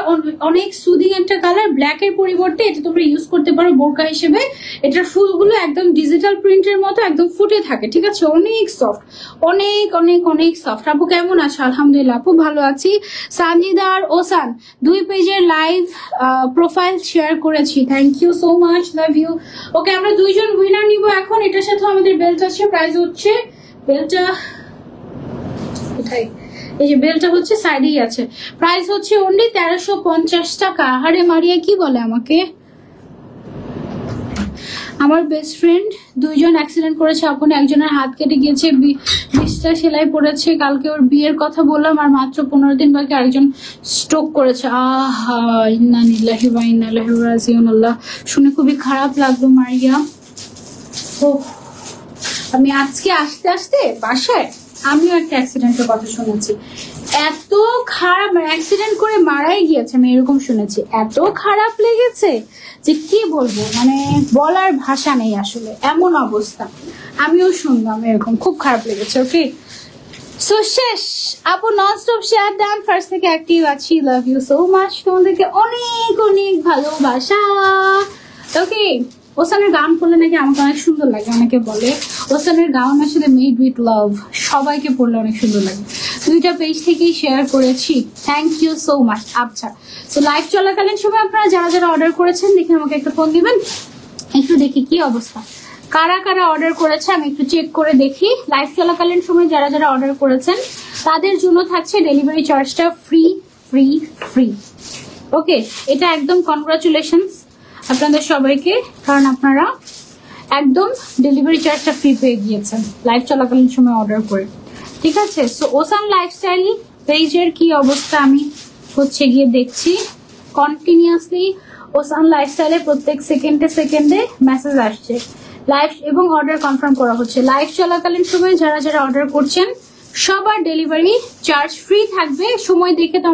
অনেক সুদিং একটা কালার, ব্ল্যাক এর পরিবর্তে এটা তোমরা ইউজ করতে পারো বোরকা হিসেবে। এটার ফুলগুলো একদম ডিজিটাল প্রিন্টের মতো একদম ফুটে থাকে, ঠিক আছে? অনেক সফট, অনেক অনেক অনেক সফট। আপু কেমন আছো? আলহামদুলিল্লাহ আপু ভালো আছি। সানজিদা আর ওসান 2 পেজের লাইভ প্রোফাইল শেয়ার করেছি, thank you so much, love you. Okay, আমরা 2 জন উইনার নিব এখন। এটার সাথে আমাদের বেল্ট আছে, প্রাইস হচ্ছে বেল্টটা কোথায়, এই যে বেলটা হচ্ছে সাইডেই আছে। প্রাইস হচ্ছে অনলি 1350 টাকা। আরে মারিয়া কি বলে আমাকে? আমার বেস্ট ফ্রেন্ড 2 জন অ্যাক্সিডেন্ট করেছে আপনি, একজনের হাত কেটে গিয়েছে, 20টা সেলাই পড়েছে। কালকে ওর বিয়ের কথা বললাম, আর মাত্র 15 দিন বাকি আরেকজন স্ট্রোক করেছে। আহা, ইন্না লিল্লাহি ওয়া ইন্না ইলাইহি রাজিউন। আল্লাহ, শুনে খুবই খারাপ লাগলো মারিয়া। ও, আমি আজকে আসতে আসতে বাসায় আমিও একটা অ্যাক্সিডেন্টের কথা শুনেছি। এত খারাপ, অ্যাক্সিডেন্ট করে মারাই গিয়েছে, আমি এরকম শুনেছি। এত খারাপ লেগেছে যে কি বলবো, মানে বলার ভাষা নেই আসলে, এমন অবস্থা। আমিও শুনলাম এরকম, খুব খারাপ লেগেছে। ওকে, সো শেষ আপু, ননস্টপ শেয়ার ডান, ফার্স্ট থেকে অ্যাক্টিভ আছি, লাভ ইউ সো মাচ, তোমাদেরকে অনেক অনেক ভালোবাসা। ওকে, ওসানের গান পড়লে নাকি আমাকে অনেক সুন্দর লাগে, অনেকে বলে ওসানের গান আসলে মেড উইথ লাভ, সবাইকে পড়লে অনেক সুন্দর লাগে। 2টা পেজ থেকেই শেয়ার করেছি, থ্যাংক ইউ সো মাচ। আচ্ছা, তো লাইভ চলাকালীন সময় আপনারা যারা যারা অর্ডার করেছেন দেখে আমাকে একটা ফোন দিবেন, একটু দেখি কি অবস্থা, কারা কারা অর্ডার করেছে আমি একটু চেক করে দেখি। লাইভ চলাকালীন সময় যারা যারা অর্ডার করেছেন তাদের জন্য থাকছে ডেলিভারি চার্জটা ফ্রি ফ্রি ফ্রি। ওকে, এটা একদম কনগ্রাচুলেশনস আপনাদের সবাইকে, কারণ আপনারা একদম ডেলিভারি চার্জটা ফ্রি পেয়ে গিয়েছেন লাইভ চলাকালীন সময় অর্ডার করে, ঠিক আছে? সো ওসান লাইফস্টাইল পেজের কি অবস্থা আমি হচ্ছে গিয়ে দেখছি। কন্টিনিউয়াসলি ওসান লাইফস্টাইলে প্রত্যেক সেকেন্ডে সেকেন্ডে মেসেজ আসছে লাইভ, এবং অর্ডার কনফার্ম করা হচ্ছে। লাইভ চলাকালীন সময় যারা যারা অর্ডার করছেন সবার ডেলিভারি চার্জ ফ্রি থাকবে। সময় দেখে তো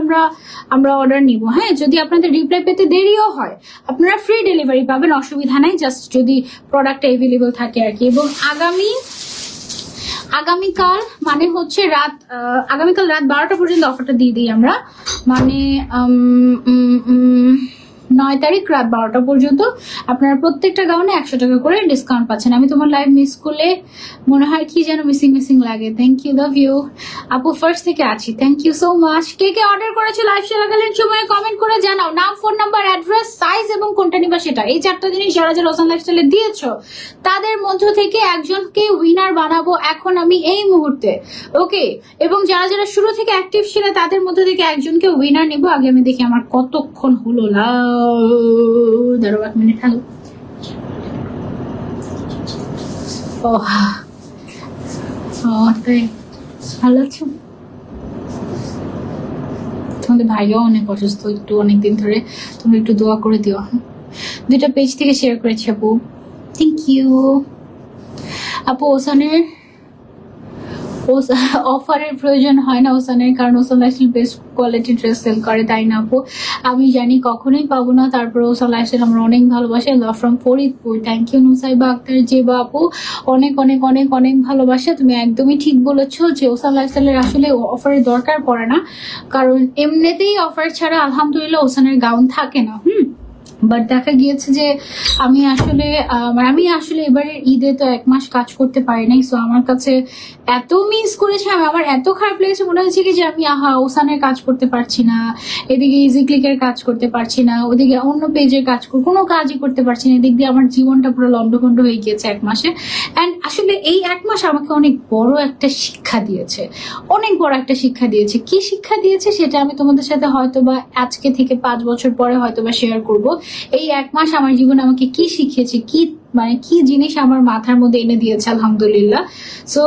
আমরা অর্ডার নিব, হ্যাঁ? যদি আপনাদের রিপ্লাই পেতে দেরিও হয় আপনারা ফ্রি ডেলিভারি পাবেন, অসুবিধা নাই, জাস্ট যদি প্রোডাক্টটা অ্যাভেলেবল থাকে আর কি। এবং আগামীকাল মানে হচ্ছে আগামীকাল রাত 12টা পর্যন্ত অফারটা দিয়ে দিই আমরা, মানে 9 তারিখ রাত 12টা পর্যন্ত আপনারা প্রত্যেকটা গাউনে 100 টাকা করে ডিসকাউন্ট পাচ্ছেন। আমি তোমার লাইভ মিস করলে মনে হয় কি যেন মিসিং মিসিং লাগে। থ্যাংক ইউ, লাভ ইউ আপু, ফার্স্ট থেকে আছি, থ্যাংক ইউ সো মাচ। কে কে অর্ডার করেছো লাইভ চলাকালীন সময়ে কমেন্ট করে জানাও, নাম, ফোন নাম্বার, অ্যাড্রেস, সাইজ এবং কোনটা নিবা সেটা। এই 4টা জিনিস যারা যারা ওসান লাইফস্টাইলে দিয়েছো তাদের মধ্য থেকে একজনকে উইনার বানাবো এখন আমি এই মুহূর্তে, ওকে? এবং যারা যারা শুরু থেকে অ্যাক্টিভ ছিল তাদের মধ্য থেকে একজনকে উইনার নিব। আগে আমি দেখি আমার কতক্ষণ হলো, দাঁড়াও 1 মিনিট। হ্যালো, তাই ভালো আছো? তোমাদের ভাইও অনেক অসুস্থ, একটু অনেকদিন ধরে, তোমরা একটু দোয়া করে দিও। 2টা পেজ থেকে শেয়ার করেছি আপু, থ্যাংক ইউ আপু। ওসানের অফারের প্রয়োজন হয় না ওসানের, কারণ Ocean Lifestyle best quality dress sell করে, তাই না আপু? আমি জানি কখনোই পাবো না, তারপর ওসান লাইফস্টাইল আমরা অনেক ভালোবাসি। Love from Faridpur, thank you Nusaiba Akter Zeba আপু, অনেক অনেক অনেক অনেক ভালোবাসা। তুমি একদমই ঠিক বলেছো যে ওসান লাইফস্টাইলের আসলে অফারের দরকার পড়ে না, কারণ এমনিতেই অফার ছাড়া আলহামদুলিল্লাহ ওসানের গাউন থাকে না। বাট দেখা গিয়েছে যে আমি আসলে এবারের ঈদে তো 1 মাস কাজ করতে পারি নাই, সো আমার কাছে এত মিস করেছে, আমার এত খারাপ লেগেছে, মনে হচ্ছে কি যে আমি ওসানের কাজ করতে পারছি না, এদিকে ইজি ক্লিকের কাজ করতে পারছি না, ওদিকে অন্য পেজের কাজ কোনো কাজই করতে পারছি না, এদিক দিয়ে আমার জীবনটা পুরো লন্ডভন্ড হয়ে গিয়েছে 1 মাসে। অ্যান্ড আসলে এই 1 মাস আমাকে অনেক বড় একটা শিক্ষা দিয়েছে, অনেক বড় একটা শিক্ষা দিয়েছে। কি শিক্ষা দিয়েছে সেটা আমি তোমাদের সাথে হয়তোবা আজকে থেকে 5 বছর পরে হয়তোবা শেয়ার করব। এই 1 মাস আমার জীবনে আমাকে কি শিখিয়েছে, কি জিনিস আমার মাথার মধ্যে এনে দিয়েছে আলহামদুলিল্লাহ। সো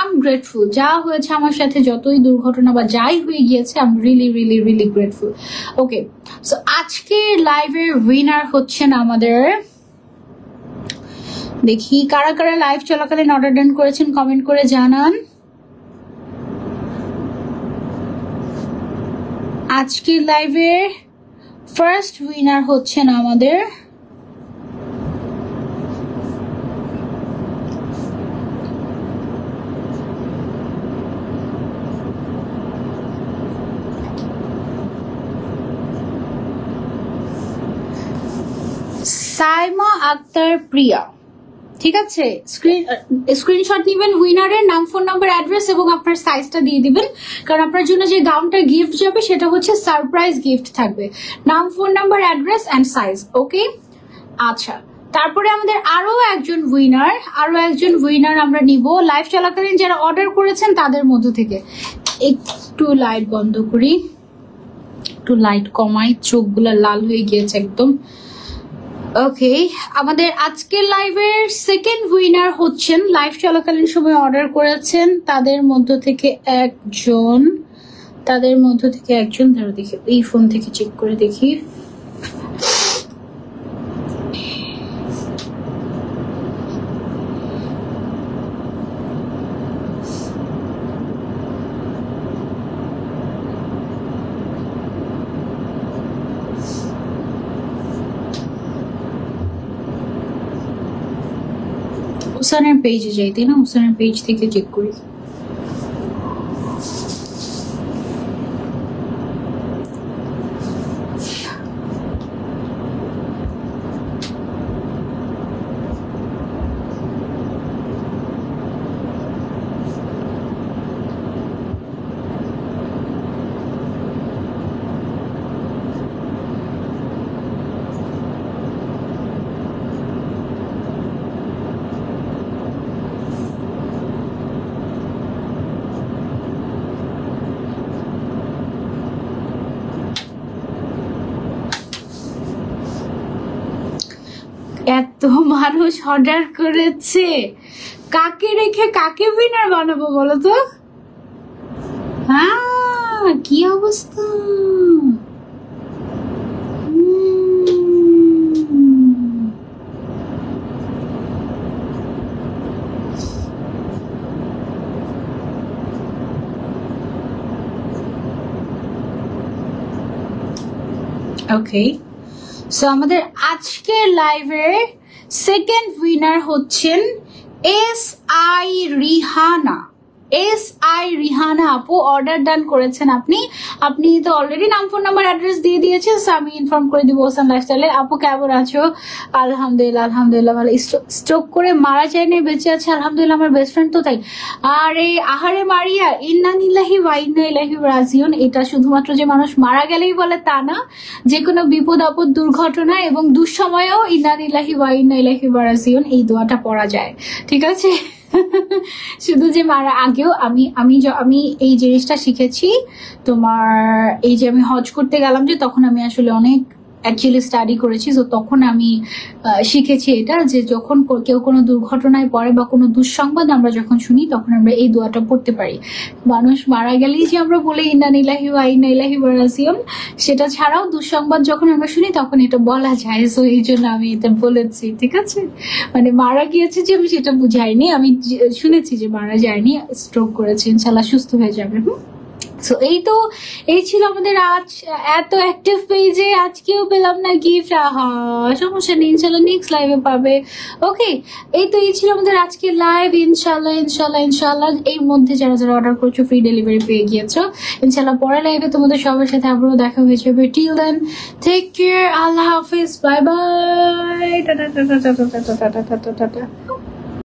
আম গ্রেটফুল, যা হয়েছে আমার সাথে, যতই দুর্ঘটনা বা যাই হয়ে গিয়েছে, আম রিলি রিলি রিলি গ্রেটফুল। ওকে, সো আজকের লাইভের উইনার হচ্ছেন আমাদের, দেখি কারা কারা লাইভ চলাকালীন অর্ডার ডান করেছেন কমেন্ট করে জানান। আজকের লাইভের ফার্স্ট উইনার হচ্ছেন আমাদের সাইমা আক্তার প্রিয়া। ঠিক আছে, স্ক্রিনশট নেবেন, উইনারের নাম, ফোন নাম্বার, অ্যাড্রেস এবং আপনার সাইজটা দিয়ে দিবেন, কারণ আপনার জন্য যে গাউনটা গিফট যাবে সেটা হচ্ছে সারপ্রাইজ গিফট থাকবে। নাম, phone number, address and size. Okay, আচ্ছা। তারপরে আমাদের আরো একজন উইনার আমরা নিব লাইভ চলাকালীন যারা অর্ডার করেছেন তাদের মধ্য থেকে। একটু লাইট বন্ধ করি, একটু লাইট কমাই, চোখগুলো লাল হয়ে গিয়েছে একদম। ওকে, আমাদের আজকের লাইভের সেকেন্ড উইনার হচ্ছেন লাইভ চলাকালীন সময় অর্ডার করেছেন তাদের মধ্য থেকে একজন। ধরো দেখি, এই ফোন থেকে চেক করে দেখি। হুসানের পেজে যাই, তাই না? হুসানের পেজ থেকে চেক করি। এত মানুষ অর্ডার করেছে, কাকে রেখে কাকে উইনার বানাবো বলো তো? হ্যাঁ, কি অবস্থা! ওকে, সো আমাদের আজকের লাইভের সেকেন্ড উইনার হচ্ছেন SI রিহানা। আপু অর্ডার ডান করেছেন আপনি তো অলরেডি নাম, ফোন নাম্বার, অ্যাড্রেস দিয়ে দিয়েছেন, সো আমি ইনফর্ম করে দিব ওসান লাইফস্টাইলে। আপু কেমন আছো? আলহামদুলিল্লাহ ভালো। স্ট্রোক করে মারা যায়নি, বেঁচে আছে আলহামদুলিল্লাহ। আমার বেস্ট ফ্রেন্ড তো তাই। আরে আহারে মারিয়া, ইন্না লিল্লাহি ওয়া ইন্না ইলাইহি রাজিউন। এটা শুধুমাত্র যে মানুষ মারা গেলেই বলে তা না, যে কোনো বিপদ আপদ, দুর্ঘটনা এবং দুঃসময়েও ইন্না লিল্লাহি ওয়া ইন্না ইলাইহি রাজিউন এই দোয়াটা পড়া যায়। ঠিক আছে, শুধু যে মারা আগেও আমি এই জিনিসটা শিখেছি তোমার, এই যে আমি হজ করতে গেলাম যে তখন আমি আসলে অনেক অ্যাকচুয়ালি স্টাডি করেছি, তো তখন আমি শিখেছি এটা, যে যখন কেউ কোনো দুর্ঘটনায় পড়ে বা কোনো দুঃসংবাদ আমরা যখন শুনি তখন আমরা এই দোয়াটা পড়তে পারি। মানুষ মারা গেলেই যে আমরা বলি ইন্না লিল্লাহি ওয়া ইন্না ইলাইহি রাজিউন, সেটা ছাড়াও দুঃসংবাদ যখন আমরা শুনি তখন এটা বলা যায়। সো এই জন্য আমি এটা বলেছি। ঠিক আছে, মানে মারা গিয়েছে যে আমি সেটা বুঝাইনি, আমি শুনেছি যে মারা যায়নি, স্ট্রোক করেছে, ইনশাল্লাহ সুস্থ হয়ে যাবে। সো এই ছিল আমাদের আজ এত অ্যাক্টিভ পেজে, আজকেও পেলাম না গিফট। সমস্যা নেই, ইনশাল্লাহ নেক্সট লাইভে পাবে। ওকে, এই ছিল আমাদের আজকের লাইভ। ইনশাল্লাহ এর মধ্যে যারা অর্ডার করছো ফ্রি ডেলিভারি পেয়ে গিয়েছো। ইনশাল্লাহ পরের লাইভে তোমাদের সবার সাথে আবারও দেখা হয়ে যাবে। টিল দেন টেক কেয়ার, আল্লাহ হাফিজ, বাই বাই, টাটা।